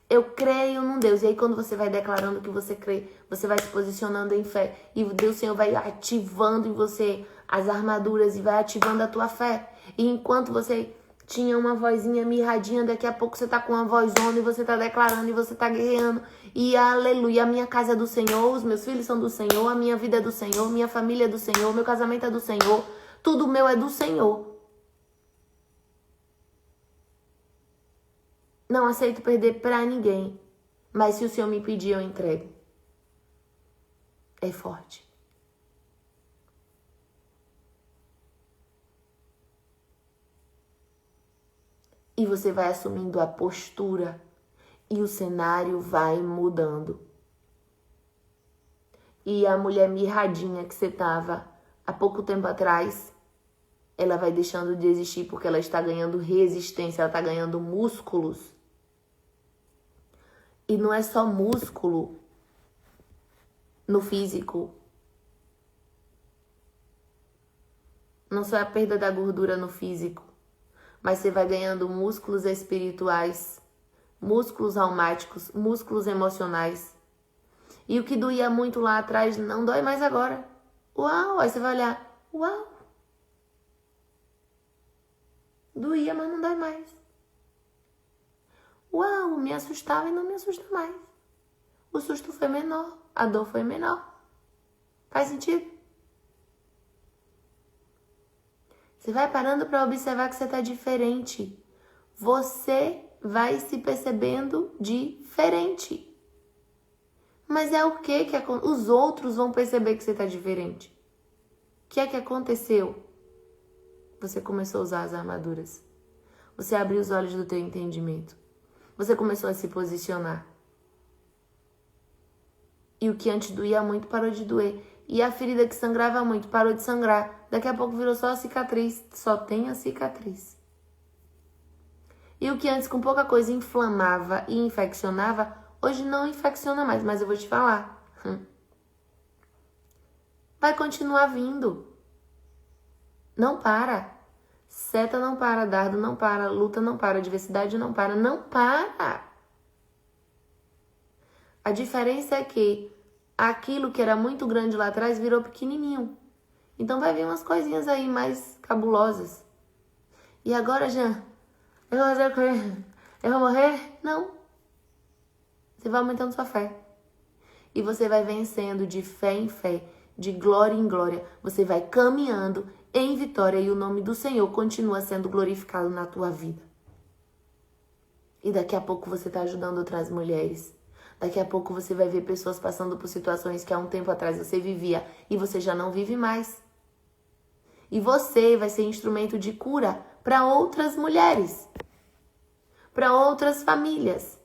Eu creio num Deus. E aí quando você vai declarando que você crê, você vai se posicionando em fé. E Deus, Senhor, vai ativando em você as armaduras e vai ativando a tua fé. E enquanto você tinha uma vozinha mirradinha, daqui a pouco você tá com uma vozona e você tá declarando e você tá guerreando. E aleluia, a minha casa é do Senhor, os meus filhos são do Senhor, a minha vida é do Senhor, minha família é do Senhor, meu casamento é do Senhor. Tudo meu é do Senhor. Não aceito perder pra ninguém. Mas se o Senhor me pedir, eu entrego. É forte. E você vai assumindo a postura. E o cenário vai mudando. E a mulher mirradinha que você tava há pouco tempo atrás ela vai deixando de existir porque ela está ganhando resistência, ela está ganhando músculos. E não é só músculo no físico. Não só a perda da gordura no físico, mas você vai ganhando músculos espirituais, músculos almáticos, músculos emocionais. E o que doía muito lá atrás não dói mais agora. Uau! Aí você vai olhar, uau! Doía, mas não dói mais. Uau! Me assustava e não me assusta mais. O susto foi menor, a dor foi menor. Faz sentido? Você vai parando para observar que você está diferente. Você vai se percebendo diferente. Mas é o que os outros vão perceber que você está diferente? O que é que aconteceu? Você começou a usar as armaduras. Você abriu os olhos do teu entendimento. Você começou a se posicionar. E o que antes doía muito parou de doer. E a ferida que sangrava muito parou de sangrar. Daqui a pouco virou só a cicatriz. Só tem a cicatriz. E o que antes com pouca coisa inflamava e infeccionava, hoje não infecciona mais. Mas eu vou te falar. Vai continuar vindo. Não para. Seta não para, dardo não para, luta não para, adversidade não para. Não para. A diferença é que aquilo que era muito grande lá atrás virou pequenininho. Então vai vir umas coisinhas aí mais cabulosas. E agora, Jean, eu vou fazer o quê? Eu vou morrer? Não. Você vai aumentando sua fé. E você vai vencendo de fé em fé, de glória em glória. Você vai caminhando em vitória e o nome do Senhor continua sendo glorificado na tua vida. E daqui a pouco você está ajudando outras mulheres. Daqui a pouco você vai ver pessoas passando por situações que há um tempo atrás você vivia e você já não vive mais. E você vai ser instrumento de cura para outras mulheres, para outras famílias.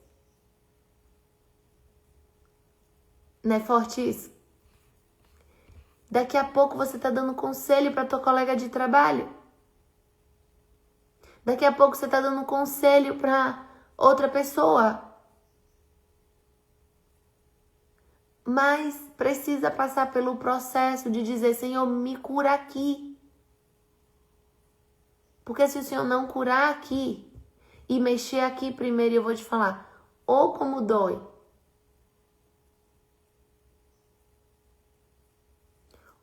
Não é forte isso? Daqui a pouco você está dando conselho para tua colega de trabalho. Daqui a pouco você está dando conselho para outra pessoa. Mas precisa passar pelo processo de dizer, Senhor, me cura aqui. Porque se o Senhor não curar aqui e mexer aqui primeiro, eu vou te falar, ou como dói.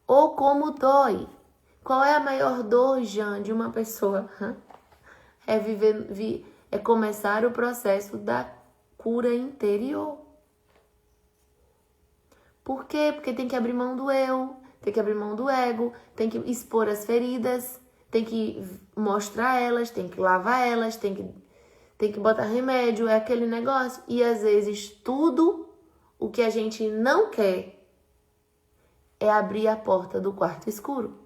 Ou como dói. Qual é a maior dor, Jean, de uma pessoa? É começar o processo da cura interior. Por quê? Porque tem que abrir mão do eu, tem que abrir mão do ego, tem que expor as feridas, tem que mostrar elas, tem que lavar elas, tem que botar remédio, é aquele negócio. E às vezes tudo o que a gente não quer é abrir a porta do quarto escuro.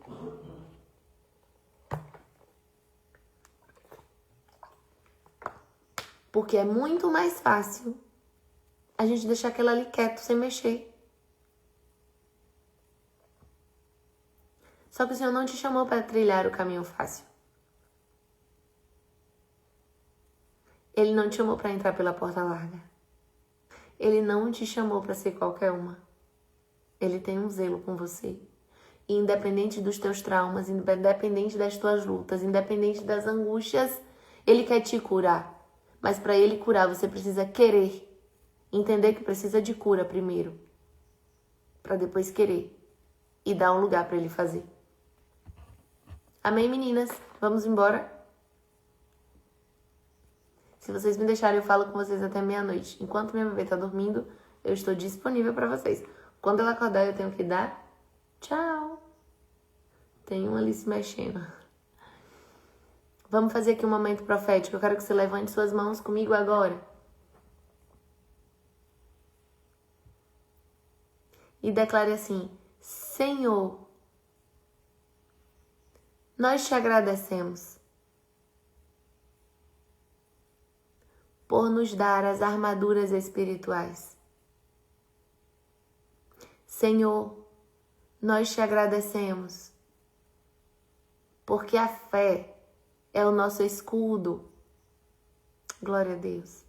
Porque é muito mais fácil a gente deixar aquilo ali quieto, sem mexer. Só que o Senhor não te chamou para trilhar o caminho fácil. Ele não te chamou para entrar pela porta larga. Ele não te chamou para ser qualquer uma. Ele tem um zelo com você. E independente dos teus traumas, independente das tuas lutas, independente das angústias, Ele quer te curar. Mas para Ele curar, você precisa querer. Entender que precisa de cura primeiro. Para depois querer. E dar um lugar para Ele fazer. Amém, meninas? Vamos embora? Se vocês me deixarem, eu falo com vocês até meia-noite. Enquanto minha bebê tá dormindo, eu estou disponível para vocês. Quando ela acordar, eu tenho que dar tchau. Tem um ali se mexendo. Vamos fazer aqui um momento profético. Eu quero que você levante suas mãos comigo agora. E declare assim: Senhor, nós te agradecemos por nos dar as armaduras espirituais. Senhor, nós te agradecemos porque a fé é o nosso escudo. Glória a Deus.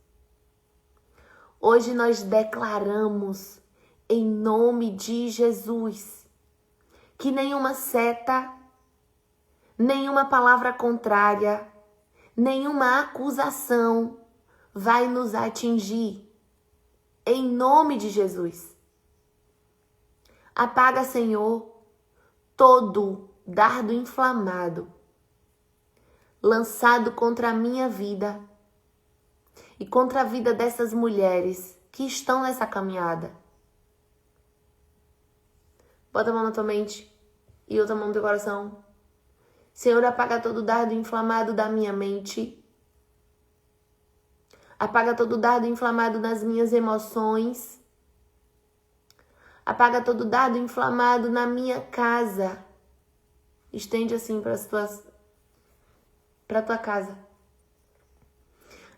Hoje nós declaramos, em nome de Jesus, que nenhuma seta, nenhuma palavra contrária, nenhuma acusação vai nos atingir. Em nome de Jesus. Apaga, Senhor, todo dardo inflamado lançado contra a minha vida e contra a vida dessas mulheres que estão nessa caminhada. Bota a mão na tua mente e outra mão no teu coração. Senhor, apaga todo dardo inflamado da minha mente. Apaga todo dardo inflamado nas minhas emoções. Apaga todo dardo inflamado na minha casa. Estende assim para a tua casa.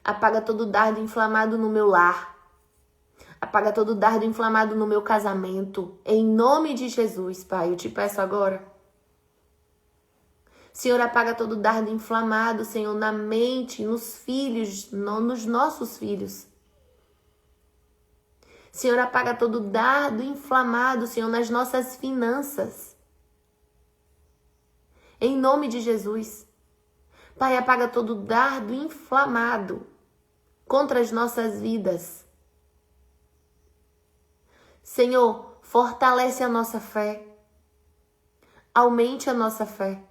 Apaga todo dardo inflamado no meu lar. Apaga todo dardo inflamado no meu casamento. Em nome de Jesus, Pai, eu te peço agora. Senhor, apaga todo dardo inflamado, Senhor, na mente, nos filhos, nos nossos filhos. Senhor, apaga todo dardo inflamado, Senhor, nas nossas finanças. Em nome de Jesus. Pai, apaga todo dardo inflamado contra as nossas vidas. Senhor, fortalece a nossa fé. Aumente a nossa fé.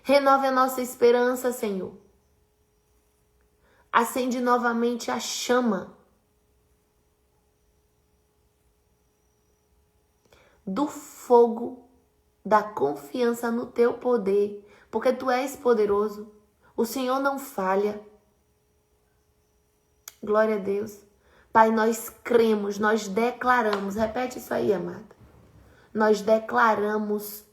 Renove a nossa esperança, Senhor. Acende novamente a chama do fogo da confiança no teu poder, porque tu és poderoso. O Senhor não falha. Glória a Deus. Pai, nós cremos, nós declaramos. Repete isso aí, amada. Nós declaramos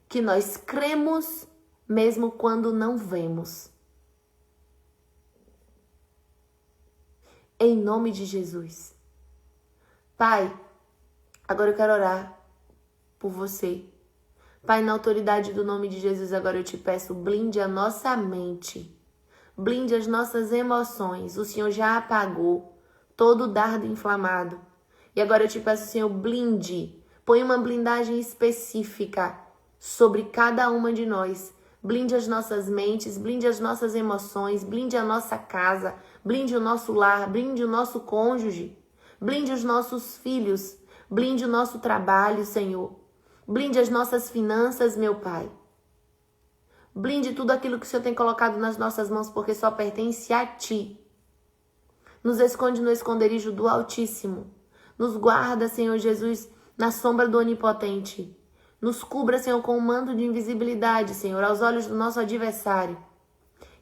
que nós cremos mesmo quando não vemos. Em nome de Jesus. Pai, agora eu quero orar por você. Pai, na autoridade do nome de Jesus, agora eu te peço, blinde a nossa mente. Blinde as nossas emoções. O Senhor já apagou todo o dardo inflamado. E agora eu te peço, Senhor, blinde. Põe uma blindagem específica sobre cada uma de nós. Blinde as nossas mentes, blinde as nossas emoções, blinde a nossa casa, blinde o nosso lar, blinde o nosso cônjuge, blinde os nossos filhos, blinde o nosso trabalho, Senhor. Blinde as nossas finanças, meu Pai. Blinde tudo aquilo que o Senhor tem colocado nas nossas mãos, porque só pertence a Ti. Nos esconde no esconderijo do Altíssimo. Nos guarda, Senhor Jesus, na sombra do Onipotente. Nos cubra, Senhor, com um manto de invisibilidade, Senhor, aos olhos do nosso adversário.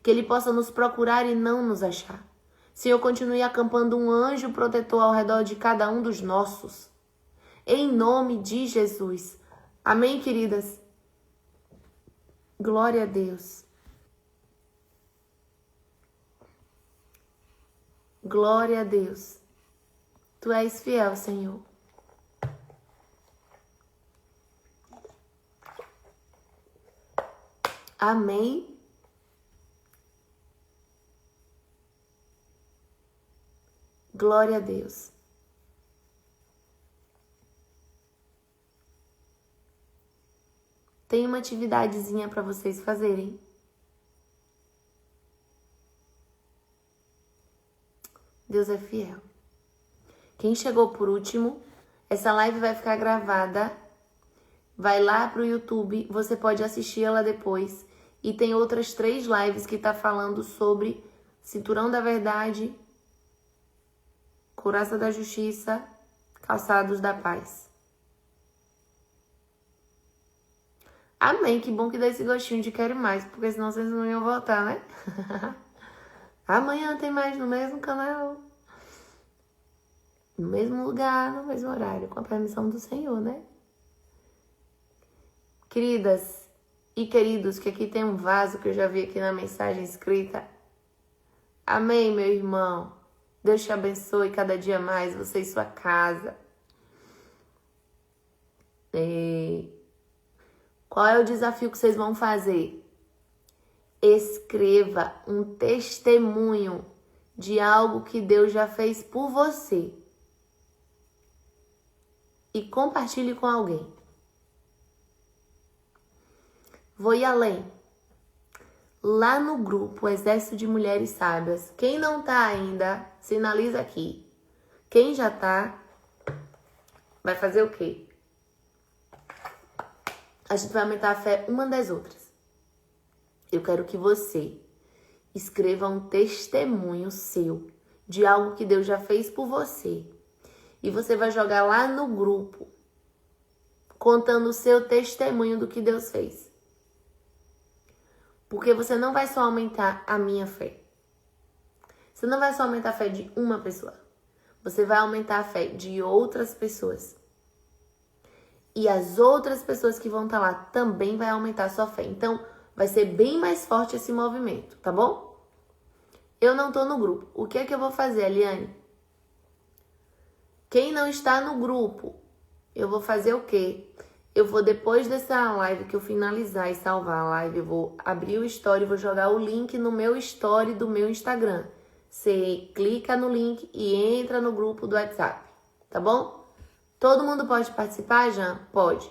Que ele possa nos procurar e não nos achar. Senhor, continue acampando um anjo protetor ao redor de cada um dos nossos. Em nome de Jesus. Amém, queridas? Glória a Deus. Glória a Deus. Tu és fiel, Senhor. Amém. Glória a Deus. Tem uma atividadezinha para vocês fazerem. Deus é fiel. Quem chegou por último, essa live vai ficar gravada. Vai lá pro YouTube, você pode assistir ela depois. E tem outras 3 lives que tá falando sobre cinturão da verdade, couraça da justiça, calçados da paz. Amém, que bom que dá esse gostinho de quero mais, porque senão vocês não iam voltar, né? Amanhã tem mais no mesmo canal, no mesmo lugar, no mesmo horário, com a permissão do Senhor, né? Queridas e queridos, que aqui tem um vaso que eu já vi aqui na mensagem escrita. Amém, meu irmão. Deus te abençoe cada dia mais, você e sua casa. Qual é o desafio que vocês vão fazer? Escreva um testemunho de algo que Deus já fez por você. E compartilhe com alguém. Vou ir além. Lá no grupo Exército de Mulheres Sábias, quem não tá ainda, sinaliza aqui. Quem já tá, vai fazer o quê? A gente vai aumentar a fé uma das outras. Eu quero que você escreva um testemunho seu de algo que Deus já fez por você. E você vai jogar lá no grupo, contando o seu testemunho do que Deus fez. Porque você não vai só aumentar a minha fé. Você não vai só aumentar a fé de uma pessoa. Você vai aumentar a fé de outras pessoas. E as outras pessoas que vão estar lá também vai aumentar a sua fé. Então, vai ser bem mais forte esse movimento, tá bom? Eu não tô no grupo. O que é que eu vou fazer, Eliane? Quem não está no grupo, eu vou fazer o quê? Eu vou, depois dessa live que eu finalizar e salvar a live, eu vou abrir o story e vou jogar o link no meu story do meu Instagram. Você clica no link e entra no grupo do WhatsApp, tá bom? Todo mundo pode participar, Jean? Pode.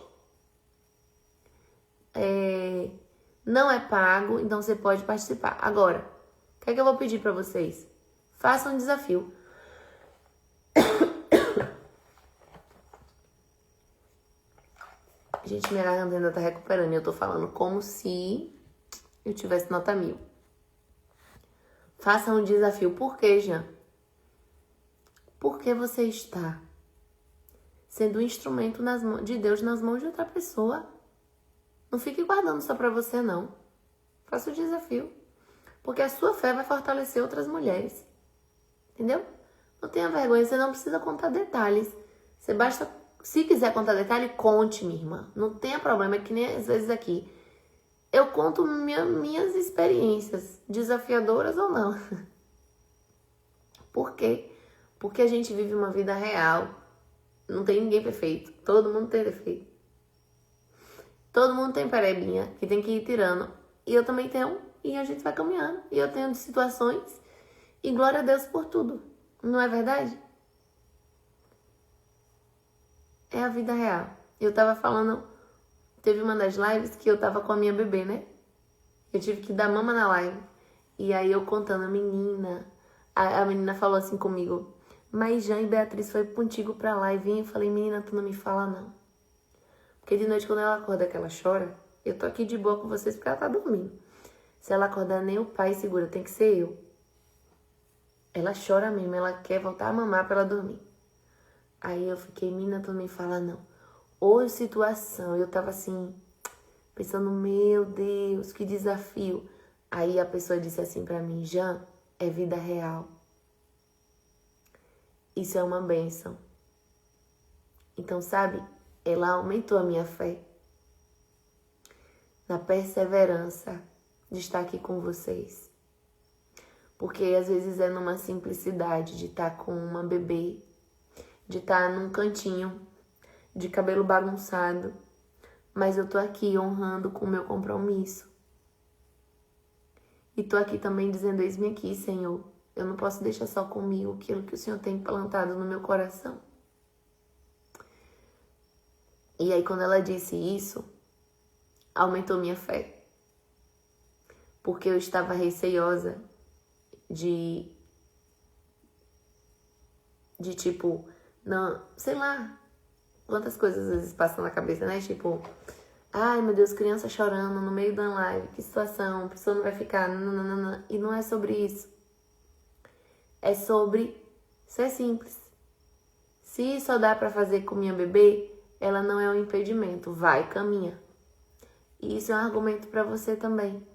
Não é pago, então você pode participar. Agora, o que é que eu vou pedir pra vocês? Façam um desafio. Gente, minha garganta ainda tá recuperando e eu tô falando como se eu tivesse nota 1000. Faça um desafio. Por quê, Jean? Porque você está sendo um instrumento de Deus nas mãos de outra pessoa. Não fique guardando só pra você, não. Faça o desafio. Porque a sua fé vai fortalecer outras mulheres. Entendeu? Não tenha vergonha, você não precisa contar detalhes. Você basta... Se quiser contar detalhe, conte, minha irmã. Não tenha problema, é que nem às vezes aqui. Eu conto minhas experiências, desafiadoras ou não. Por quê? Porque a gente vive uma vida real. Não tem ninguém perfeito. Todo mundo tem defeito. Todo mundo tem perebinha que tem que ir tirando. E eu também tenho. E a gente vai caminhando. E eu tenho situações. E glória a Deus por tudo. Não é verdade? É a vida real. Eu tava falando, teve uma das lives que eu tava com a minha bebê, né? Eu tive que dar mama na live. E aí eu contando, a menina falou assim comigo, mas Jean e Beatriz foi contigo pra live, hein? Eu falei, menina, tu não me fala não. Porque de noite quando ela acorda que ela chora, eu tô aqui de boa com vocês porque ela tá dormindo. Se ela acordar, nem o pai segura, tem que ser eu. Ela chora mesmo, ela quer voltar a mamar pra ela dormir. Aí eu fiquei, menina, tu não me fala não. Ou situação, eu tava assim, pensando, meu Deus, que desafio. Aí a pessoa disse assim pra mim, Jean, é vida real. Isso é uma bênção. Então, sabe, ela aumentou a minha fé. Na perseverança de estar aqui com vocês. Porque às vezes é numa simplicidade de estar com uma bebê, de estar num cantinho, de cabelo bagunçado, mas eu tô aqui honrando com o meu compromisso. E tô aqui também dizendo, eis-me aqui, Senhor. Eu não posso deixar só comigo aquilo que o Senhor tem plantado no meu coração. E aí quando ela disse isso, aumentou minha fé. Porque eu estava receiosa de tipo, não, sei lá, quantas coisas às vezes passam na cabeça, né? Tipo, ai meu Deus, criança chorando no meio da live, que situação, a pessoa não vai ficar, nananana. E não é sobre isso. É sobre ser simples. Se só dá pra fazer com minha bebê, ela não é um impedimento, vai, caminha. E isso é um argumento pra você também.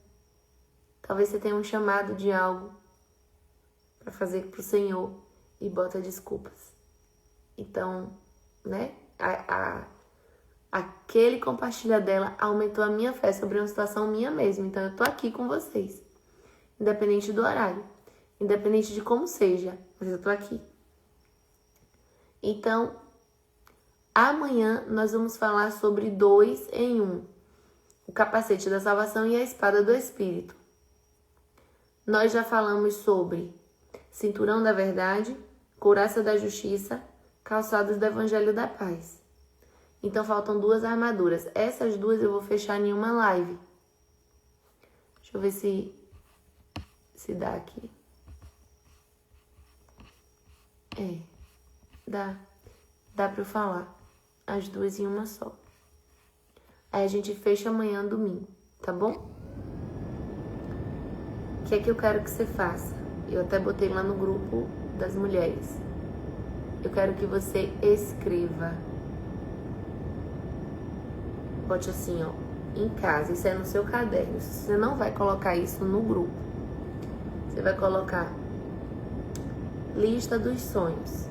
Talvez você tenha um chamado de algo pra fazer pro Senhor e bota desculpas. Então, né, aquele compartilhar dela aumentou a minha fé sobre uma situação minha mesma. Então, eu tô aqui com vocês. Independente do horário. Independente de como seja. Mas eu tô aqui. Então, amanhã nós vamos falar sobre 2 em 1. o capacete da salvação e a espada do Espírito. Nós já falamos sobre cinturão da verdade, couraça da justiça, calçados do evangelho da paz. Então faltam 2 armaduras. Essas 2 eu vou fechar em uma live. Deixa eu ver se dá aqui. Dá pra eu falar. As 2 em uma só. Aí a gente fecha amanhã, domingo, tá bom? O que é que eu quero que você faça? Eu até botei lá no grupo das mulheres. Eu quero que você escreva. Bote assim, ó, em casa. Isso é no seu caderno. Você não vai colocar isso no grupo. Você vai colocar lista dos sonhos.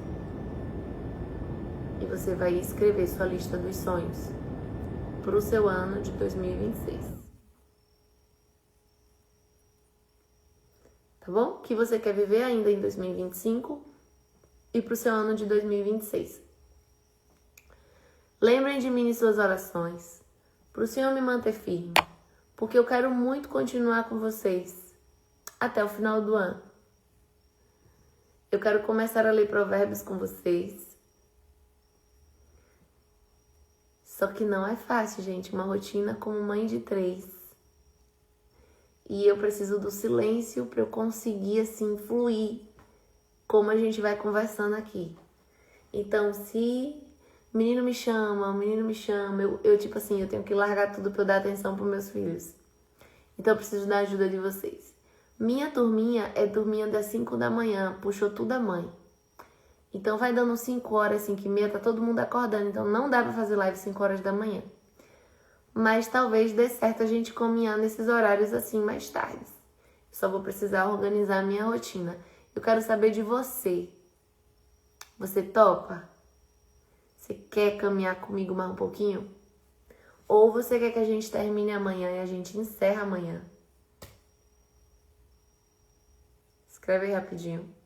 E você vai escrever sua lista dos sonhos para o seu ano de 2026. Tá bom? O que você quer viver ainda em 2025 e para o seu ano de 2026. Lembrem de mim em suas orações, para o Senhor me manter firme, porque eu quero muito continuar com vocês até o final do ano. Eu quero começar a ler Provérbios com vocês. Só que não é fácil, gente, uma rotina como mãe de 3. E eu preciso do silêncio para eu conseguir, assim, fluir, como a gente vai conversando aqui. Então, se o menino me chama, eu tipo assim, eu tenho que largar tudo para eu dar atenção para meus filhos. Então, eu preciso da ajuda de vocês. Minha turminha é turminha das 5 da manhã, puxou tudo a mãe. Então vai dando 5 horas, 5h30, tá todo mundo acordando. Então não dá pra fazer live 5 horas da manhã. Mas talvez dê certo a gente caminhar nesses horários assim mais tarde. Só vou precisar organizar a minha rotina. Eu quero saber de você. Você topa? Você quer caminhar comigo mais um pouquinho? Ou você quer que a gente termine amanhã e a gente encerra amanhã? Escreve aí rapidinho.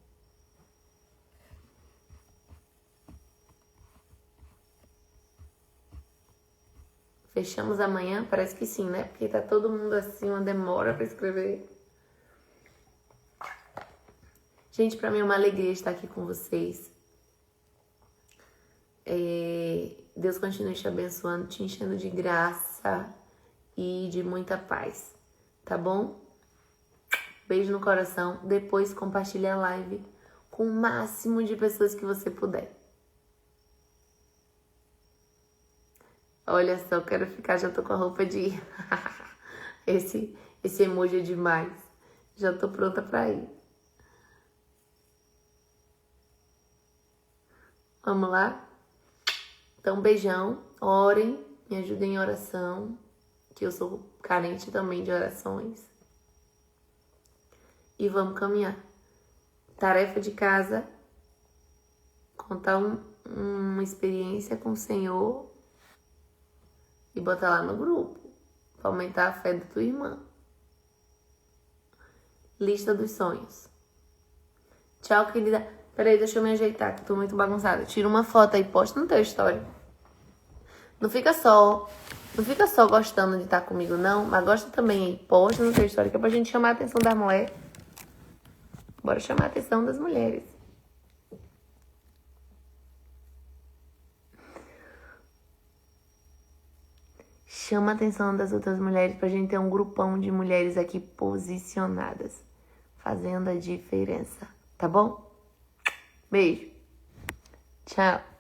Fechamos amanhã? Parece que sim, né? Porque tá todo mundo assim, uma demora pra escrever. Gente, pra mim é uma alegria estar aqui com vocês. Deus continue te abençoando, te enchendo de graça e de muita paz, tá bom? Beijo no coração. Depois compartilha a live com o máximo de pessoas que você puder. Olha só, eu quero ficar, já tô com a roupa de ir. Esse emoji é demais. Já tô pronta pra ir. Vamos lá? Então, beijão. Orem, me ajudem em oração, que eu sou carente também de orações. E vamos caminhar. Tarefa de casa, contar uma experiência com o Senhor e botar lá no grupo, pra aumentar a fé da tua irmã. Lista dos sonhos. Tchau, querida. Peraí, deixa eu me ajeitar, que eu tô muito bagunçada. Tira uma foto aí, posta no teu story. Não fica só gostando de estar comigo, não, mas gosta também aí. Posta no teu story, que é pra gente chamar a atenção da mulher. Bora chamar a atenção das mulheres. Chama a atenção das outras mulheres pra gente ter um grupão de mulheres aqui posicionadas, fazendo a diferença, tá bom? Beijo. Tchau.